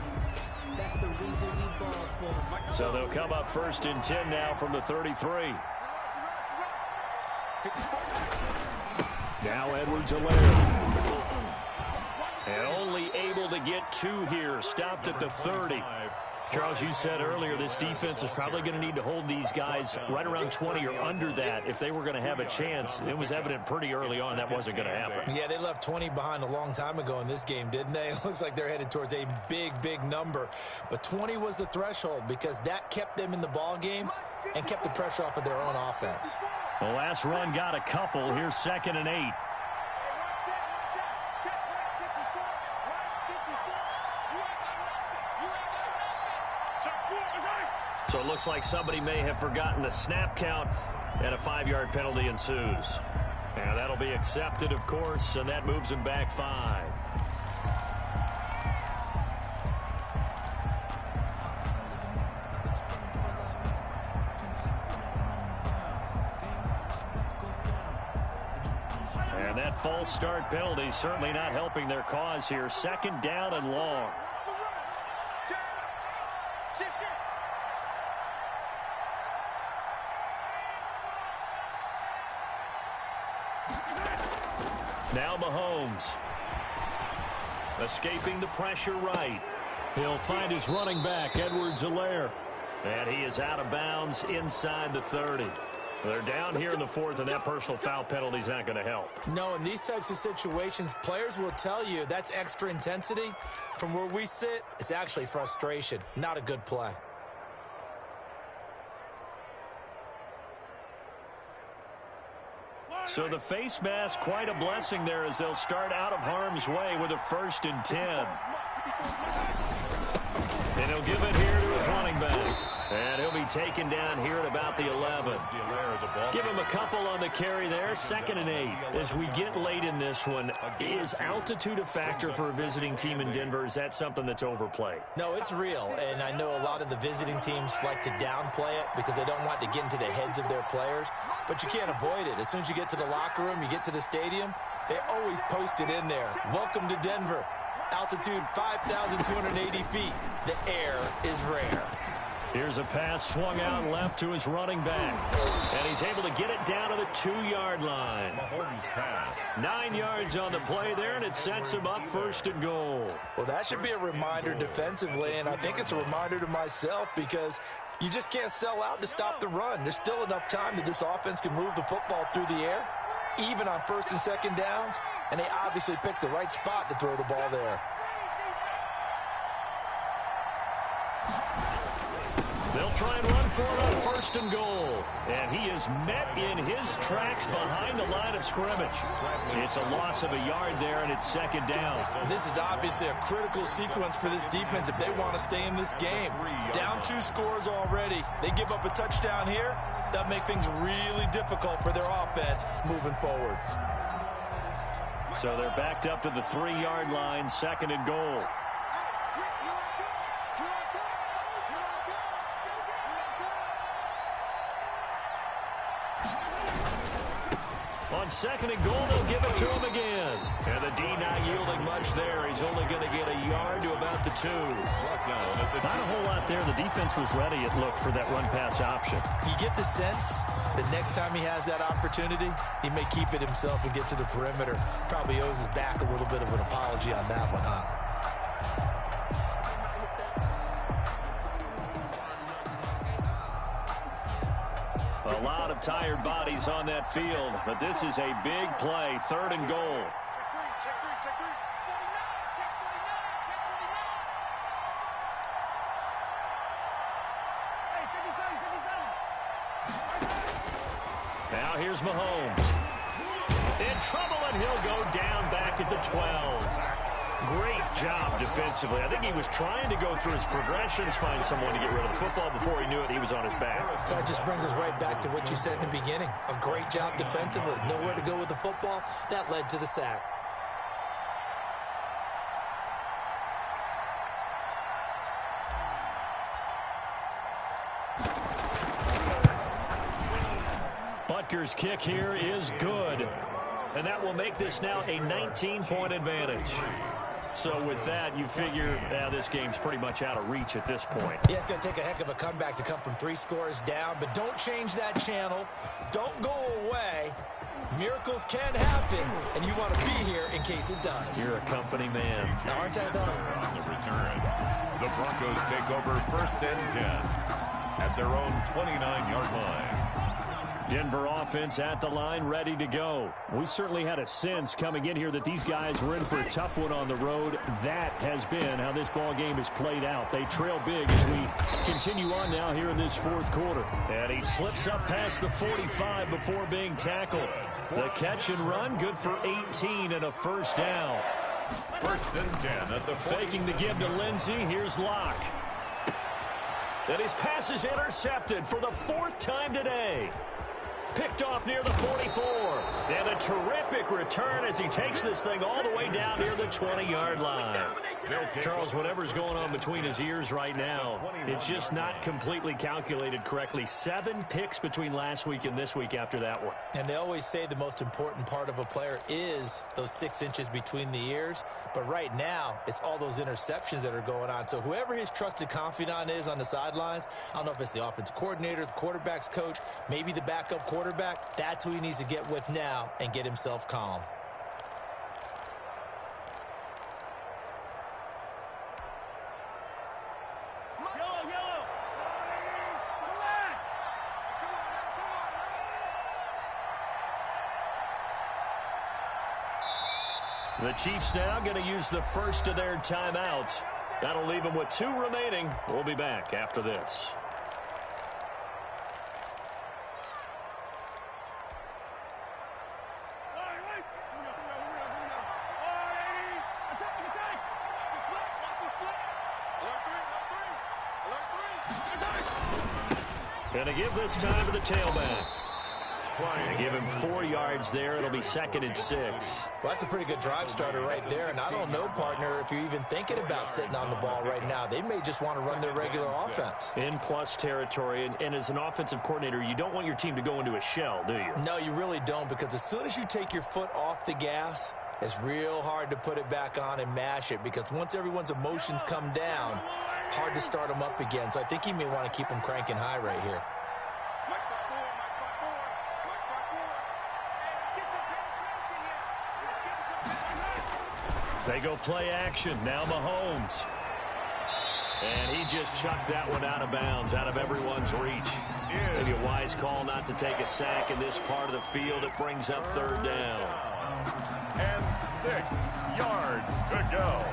So they'll come up 1st and 10 now from the 33. Now Edwards-Helaire. And only able to get 2 here. Stopped at the 30. Charles, you said earlier this defense is probably going to need to hold these guys right around 20 or under that if they were going to have a chance. It was evident pretty early on that wasn't going to happen. Yeah, they left 20 behind a long time ago in this game, didn't they? It looks like they're headed towards a big number. But 20 was the threshold because that kept them in the ball game and kept the pressure off of their own offense. The last run got a couple. Here's 2nd and 8. So it looks like somebody may have forgotten the snap count, and a 5-yard penalty ensues. And that'll be accepted, of course, and that moves him back 5. And that false start penalty certainly not helping their cause here. 2nd down and long. Now Mahomes. Escaping the pressure right. He'll find his running back, Edwards-Helaire. And he is out of bounds inside the 30. They're down here in the 4th, and that personal foul penalty is not going to help. No, in these types of situations, players will tell you that's extra intensity. From where we sit, it's actually frustration. Not a good play. So the face mask, quite a blessing there as they'll start out of harm's way with a 1st and 10. And he'll give it here to his running back. And he'll be taken down here at about the 11. Give him a couple on the carry there. 2nd and 8. As we get late in this one, is altitude a factor for a visiting team in Denver? Is that something that's overplayed? No, it's real. And I know a lot of the visiting teams like to downplay it because they don't want to get into the heads of their players. But you can't avoid it. As soon as you get to the locker room, you get to the stadium, they always post it in there. Welcome to Denver. Altitude 5,280 feet. The air is rare. Here's a pass swung out left to his running back. And he's able to get it down to the 2-yard line. 9 yards on the play there, and it sets him up 1st and goal. Well, that should be a reminder defensively, and I think it's a reminder to myself because you just can't sell out to stop the run. There's still enough time that this offense can move the football through the air, even on 1st and 2nd downs, and they obviously picked the right spot to throw the ball there. They'll try and run for it on 1st and goal. And he is met in his tracks behind the line of scrimmage. It's a loss of a yard there, and it's 2nd down. This is obviously a critical sequence for this defense if they want to stay in this game. Down 2 scores already. They give up a touchdown here. That'll make things really difficult for their offense moving forward. So they're backed up to the 3-yard line, 2nd and goal. On 2nd and goal, they'll give it to him again. And the D not yielding much there. He's only going to get a yard to about the 2. Not a whole lot there. The defense was ready, it looked, for that run-pass option. You get the sense that next time he has that opportunity, he may keep it himself and get to the perimeter. Probably owes his back a little bit of an apology on that one, huh? A lot of tired bodies on that field, but this is a big play, 3rd and goal. Now here's Mahomes. In trouble, and he'll go down back at the 12. Great job defensively. I think he was trying to go through his progressions, find someone to get rid of the football. Before he knew it, he was on his back. So that just brings us right back to what you said in the beginning. A great job defensively. Nowhere to go with the football. That led to the sack. Butker's kick here is good. And that will make this now a 19-point advantage. So with that, you figure this game's pretty much out of reach at this point. Yeah, it's going to take a heck of a comeback to come from 3 scores down, but don't change that channel. Don't go away. Miracles can happen, and you want to be here in case it does. You're a company man. Now, aren't I, though? On the return, the Broncos take over 1st and 10 at their own 29-yard line. Denver offense at the line, ready to go. We certainly had a sense coming in here that these guys were in for a tough one on the road. That has been how this ball game has played out. They trail big as we continue on now here in this 4th quarter. And he slips up past the 45 before being tackled. The catch and run, good for 18 and a 1st down. 1st and 10 at the 40. Faking the give to Lindsey. Here's Locke. And his pass is intercepted for the 4th time today. Picked off near the 44. And a terrific return as he takes this thing all the way down near the 20-yard line. Charles, whatever's going on between his ears right now, it's just not completely calculated correctly. 7 picks between last week and this week after that one. And they always say the most important part of a player is those 6 inches between the ears. But right now, it's all those interceptions that are going on. So whoever his trusted confidant is on the sidelines, I don't know if it's the offensive coordinator, the quarterback's coach, maybe the backup quarterback, that's who he needs to get with now and get himself calm. The Chiefs now going to use the first of their timeouts. That'll leave them with 2 remaining. We'll be back after this. Going to give this time to the tailback. They give him 4 yards there. It'll be 2nd and 6. Well, that's a pretty good drive starter right there. And I don't know, partner, if you're even thinking about sitting on the ball right now. They may just want to run their regular offense. In plus territory. And as an offensive coordinator, you don't want your team to go into a shell, do you? No, you really don't, because as soon as you take your foot off the gas, it's real hard to put it back on and mash it, because once everyone's emotions come down, hard to start them up again. So I think he may want to keep them cranking high right here. They go play action. Now Mahomes. And he just chucked that one out of bounds, out of everyone's reach. Maybe a wise call not to take a sack in this part of the field. It brings up 3rd down. And 6 yards to go.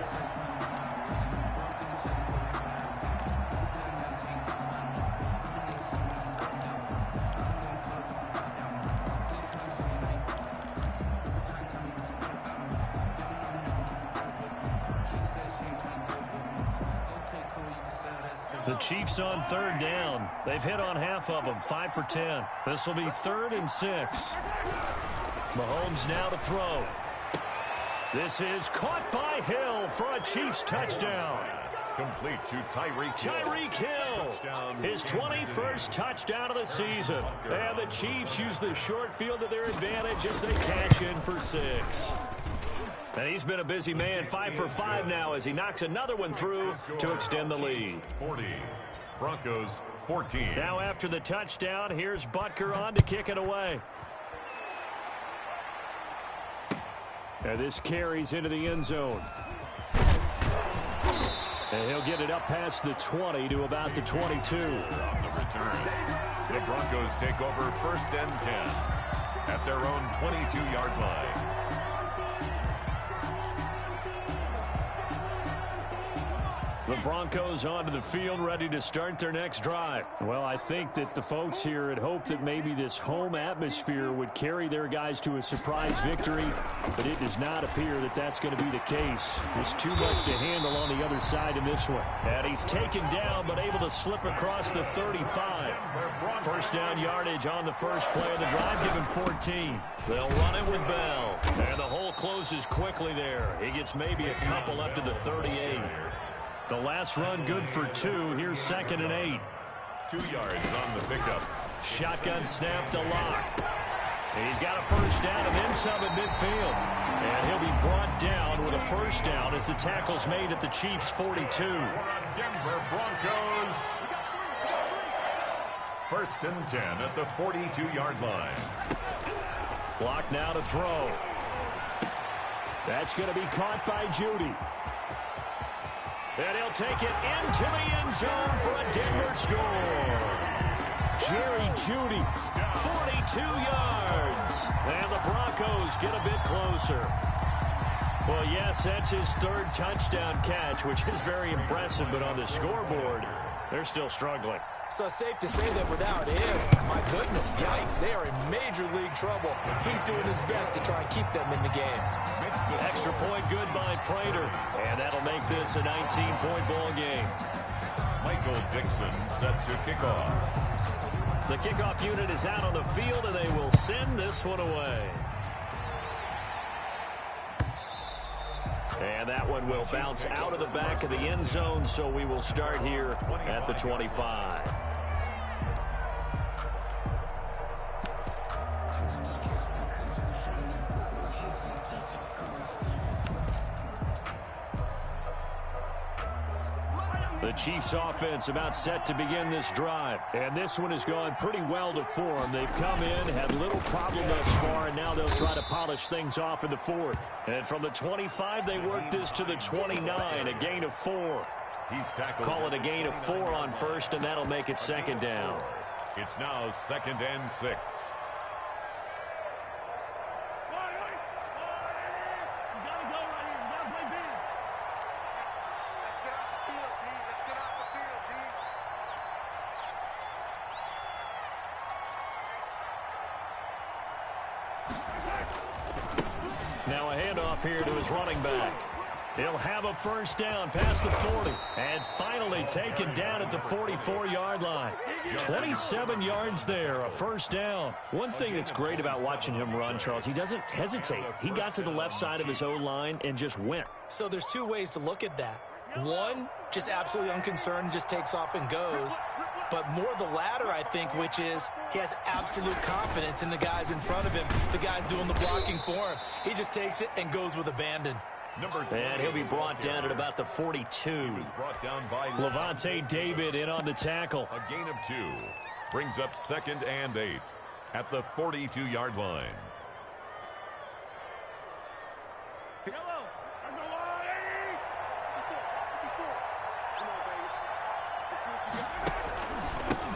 The Chiefs on 3rd down. They've hit on half of them, 5 for 10. This will be 3rd and 6. Mahomes now to throw. This is caught by Hill for a Chiefs touchdown. Complete to Tyreek Hill. Tyreek Hill, his 21st touchdown of the season. And the Chiefs use the short field to their advantage as they cash in for 6. And he's been a busy man, 5 for 5 now as he knocks another one through to extend the lead. 40, Broncos 14. Now after the touchdown, here's Butker on to kick it away. And this carries into the end zone. And he'll get it up past the 20 to about the 22. On the return, the Broncos take over 1st and 10 at their own 22-yard line. The Broncos onto the field, ready to start their next drive. Well, I think that the folks here had hoped that maybe this home atmosphere would carry their guys to a surprise victory, but it does not appear that that's going to be the case. There's too much to handle on the other side in this one. And he's taken down, but able to slip across the 35. First down yardage on the first play of the drive, given 14. They'll run it with Bell. And the hole closes quickly there. He gets maybe a couple up to the 38. The last run good for 2. Here's 2nd and 8. 2 yards on the pickup. Shotgun snap to Lock. He's got a first down and then some at midfield. And he'll be brought down with a first down as the tackle's made at the Chiefs' 42. Denver Broncos. 1st and 10 at the 42-yard line. Lock now to throw. That's going to be caught by Judy. And he'll take it into the end zone for a Denver score. Jerry Judy, 42 yards. And the Broncos get a bit closer. Well, yes, that's his 3rd touchdown catch, which is very impressive. But on the scoreboard, they're still struggling. So safe to say that without him, my goodness, yikes, they are in major league trouble. He's doing his best to try and keep them in the game. Extra point good by Prater. And that'll make this a 19-point ball game. Michael Dixon set to kick off. The kickoff unit is out on the field, and they will send this one away. And that one will bounce out of the back of the end zone, so we will start here at the 25. The Chiefs offense about set to begin this drive. And this one has gone pretty well to form. They've come in, had little problem thus far, and now they'll try to polish things off in the 4th. And from the 25, they work this to the 29, a gain of 4. He's tackled. Call it a gain of 4 on 1st, and that'll make it 2nd down. It's now 2nd and 6. Now a handoff here to his running back. He'll have a first down past the 40. And finally taken down at the 44-yard line. 27 yards there, a first down. One thing that's great about watching him run, Charles, he doesn't hesitate. He got to the left side of his O-line and just went. So there's 2 ways to look at that. One, just absolutely unconcerned, just takes off and goes. But more the latter, I think, which is he has absolute confidence in the guys in front of him, the guys doing the blocking for him. He just takes it and goes with abandon. And he'll be brought down at about the 42. Brought down by Levante David in on the tackle. A gain of 2. Brings up 2nd and 8 at the 42-yard line.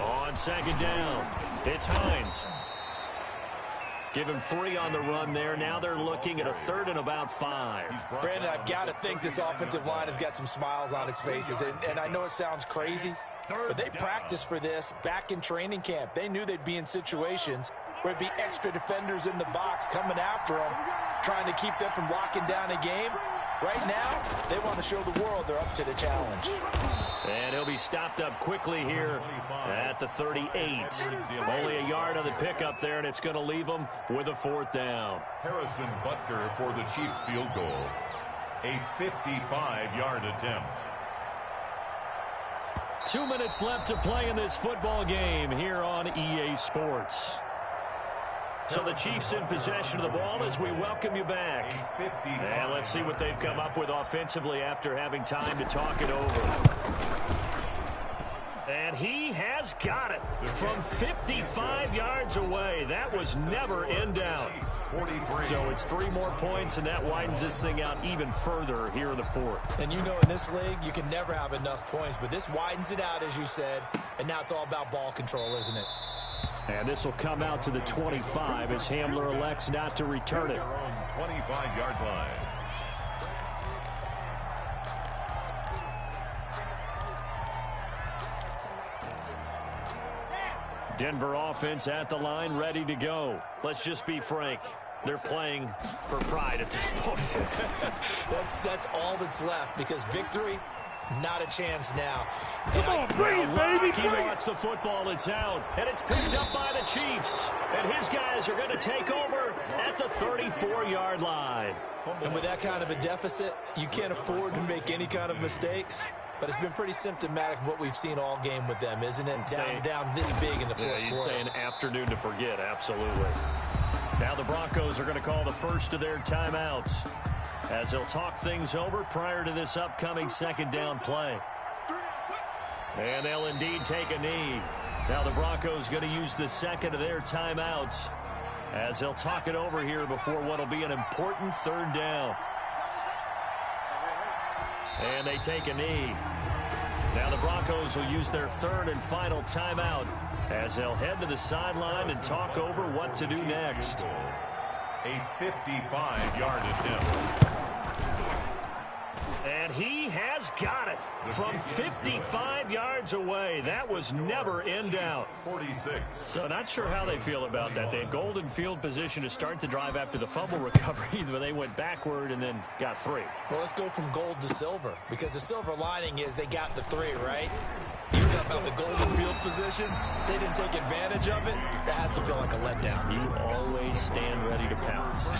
On 2nd down, it's Hines. Give him 3 on the run there. Now they're looking at a 3rd and about 5. Brandon, I've got to think this offensive line has got some smiles on its faces. And I know it sounds crazy, but they practiced for this back in training camp. They knew they'd be in situations where it'd be extra defenders in the box coming after them, trying to keep them from locking down a game. Right now, they want to show the world they're up to the challenge. And he'll be stopped up quickly here at the 38. Only a yard on the pickup there, and it's going to leave him with a 4th down. Harrison Butker for the Chiefs field goal. A 55-yard attempt. 2 minutes left to play in this football game here on EA Sports. So the Chiefs in possession of the ball as we welcome you back. And let's see what they've come up with offensively after having time to talk it over. And he has got it from 55 yards away. That was never in doubt. So it's 3 more points, and that widens this thing out even further here in the 4th. And you know in this league, you can never have enough points, but this widens it out, as you said, and now it's all about ball control, isn't it? And this will come out to the 25 as Hamler elects not to return it. Their own 25-yard line. Denver offense at the line, ready to go. Let's just be frank. They're playing for pride at this point. That's all that's left, because victory, not a chance now. Come on, bring it, baby. He wants the football. It's out, and it's picked up by the Chiefs. And his guys are going to take over at the 34-yard line. And with that kind of a deficit, you can't afford to make any kind of mistakes. But it's been pretty symptomatic of what we've seen all game with them, isn't it? Down this big in the fourth quarter. You'd say an afternoon to forget, absolutely. Now the Broncos are going to call the first of their timeouts as they'll talk things over prior to this upcoming 2nd down play. And they'll indeed take a knee. Now the Broncos going to use the 2nd of their timeouts as they'll talk it over here before what will be an important 3rd down. And they take a knee. Now the Broncos will use their 3rd and final timeout as they'll head to the sideline and talk over what to do next. A 55-yard attempt. And he has got it from 55 yards away. That was never in doubt. 46. So not sure how they feel about that. They had golden field position to start the drive after the fumble recovery, but they went backward and then got 3. Well, let's go from gold to silver, because the silver lining is they got the 3, right? You talk about the golden field position. They didn't take advantage of it. That has to feel like a letdown. You always stand ready to pounce.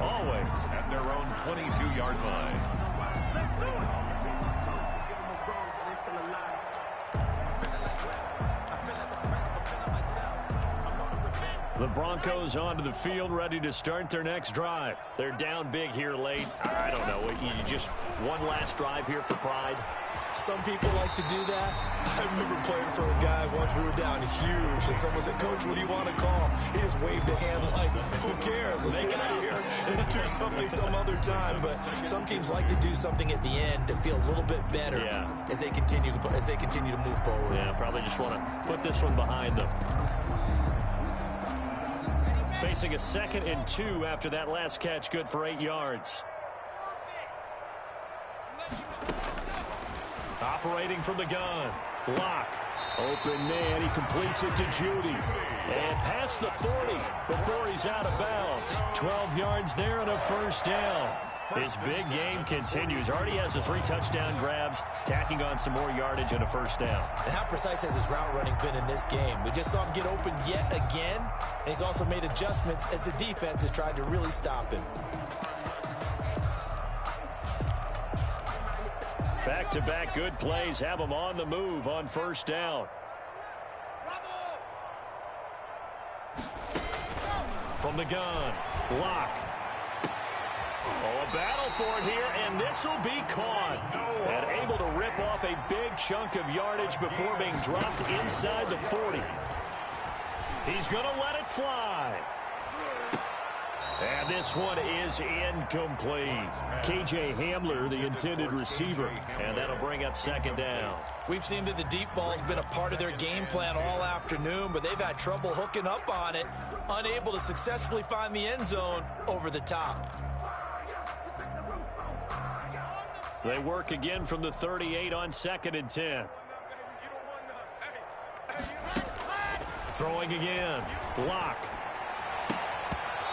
Always. At their own 22-yard line. The Broncos onto the field, ready to start their next drive. They're down big here late. I don't know. You just one last drive here for pride. Some people like to do that. I remember playing for a guy once. We were down huge, and someone said, "Coach, what do you want to call?" He just waved a hand like, "Who cares? Let's get out of here and do something some other time." But some teams like to do something at the end to feel a little bit better as they continue to move forward. Yeah, probably just want to put this one behind them. Facing a 2nd and 2 after that last catch, good for 8 yards. Operating from the gun. Lock. Open man. He completes it to Judy. And past the 40 before he's out of bounds. 12 yards there and a 1st down. His big game continues. Already has the 3 touchdown grabs, tacking on some more yardage and a 1st down. And how precise has his route running been in this game? We just saw him get open yet again, and he's also made adjustments as the defense has tried to really stop him. Back-to-back good plays have him on the move on 1st down. From the gun, Lock. Oh, a battle for it here, and this will be caught. And able to rip off a big chunk of yardage before being dropped inside the 40. He's going to let it fly. And this one is incomplete. K.J. Hamler, the intended receiver. And that'll bring up 2nd down. We've seen that the deep ball's been a part of their game plan all afternoon, but they've had trouble hooking up on it, unable to successfully find the end zone over the top. They work again from the 38 on 2nd and 10. Throwing again. Lock.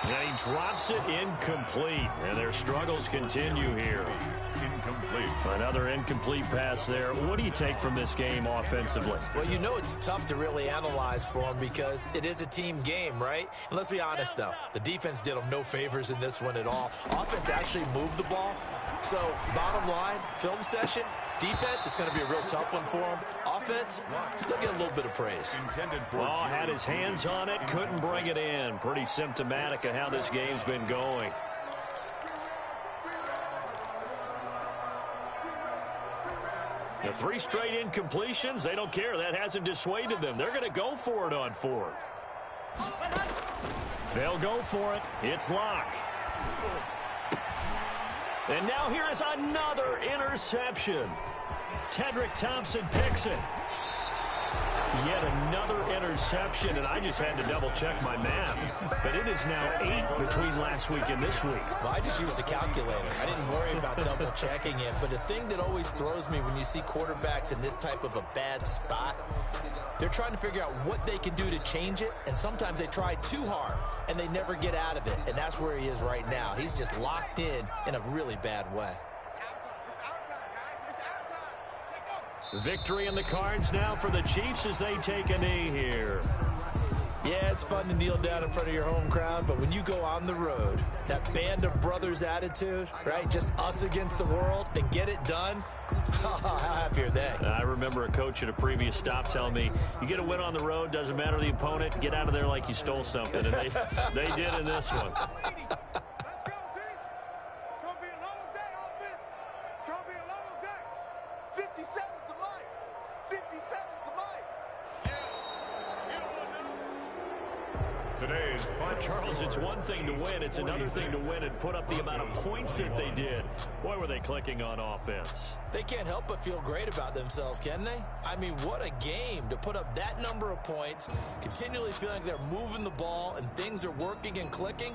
And he drops it incomplete. And their struggles continue here. Incomplete. Another incomplete pass there. What do you take from this game offensively? Well, you know it's tough to really analyze for them because it is a team game, right? And let's be honest, though. The defense did them no favors in this one at all. Offense actually moved the ball. So, bottom line, film session, defense, it's going to be a real tough one for them. Offense, they'll get a little bit of praise. Ball had his hands on it, couldn't bring it in. Pretty symptomatic of how this game's been going. The 3 straight incompletions, they don't care. That hasn't dissuaded them. They're going to go for it on 4th. They'll go for it. It's Locke. And now here is another interception. Tedrick Thompson picks it. Yet another interception, and I just had to double-check my math. But it is now 8 between last week and this week. Well, I just used a calculator. I didn't worry about double-checking it. But the thing that always throws me when you see quarterbacks in this type of a bad spot, they're trying to figure out what they can do to change it, and sometimes they try too hard, and they never get out of it. And that's where he is right now. He's just locked in a really bad way. Victory in the cards now for the Chiefs as they take a knee here. Yeah, it's fun to kneel down in front of your home crowd, but when you go on the road, that band of brothers attitude, right, just us against the world, and get it done, how happy are they? I remember a coach at a previous stop telling me, you get a win on the road, doesn't matter the opponent, get out of there like you stole something, and they did in this one. Charles, it's one thing to win. It's another thing to win and put up the amount of points that they did. Boy, were they clicking on offense. They can't help but feel great about themselves, can they? I mean, what a game to put up that number of points, continually feeling like they're moving the ball and things are working and clicking.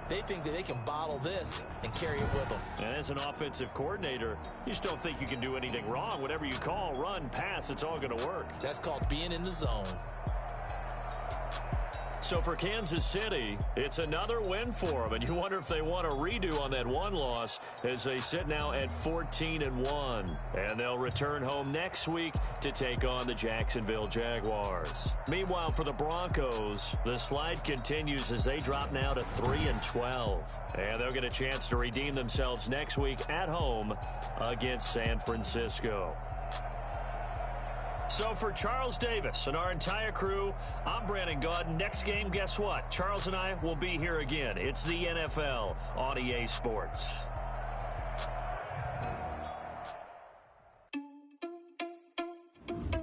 They think that they can bottle this and carry it with them. And as an offensive coordinator, you just don't think you can do anything wrong. Whatever you call, run, pass, it's all going to work. That's called being in the zone. So for Kansas City, it's another win for them, and you wonder if they want a redo on that one loss as they sit now at 14-1. And they'll return home next week to take on the Jacksonville Jaguars. Meanwhile, for the Broncos, the slide continues as they drop now to 3-12. And they'll get a chance to redeem themselves next week at home against San Francisco. So for Charles Davis and our entire crew, I'm Brandon Gaudin. Next game, guess what? Charles and I will be here again. It's the NFL on EA Sports.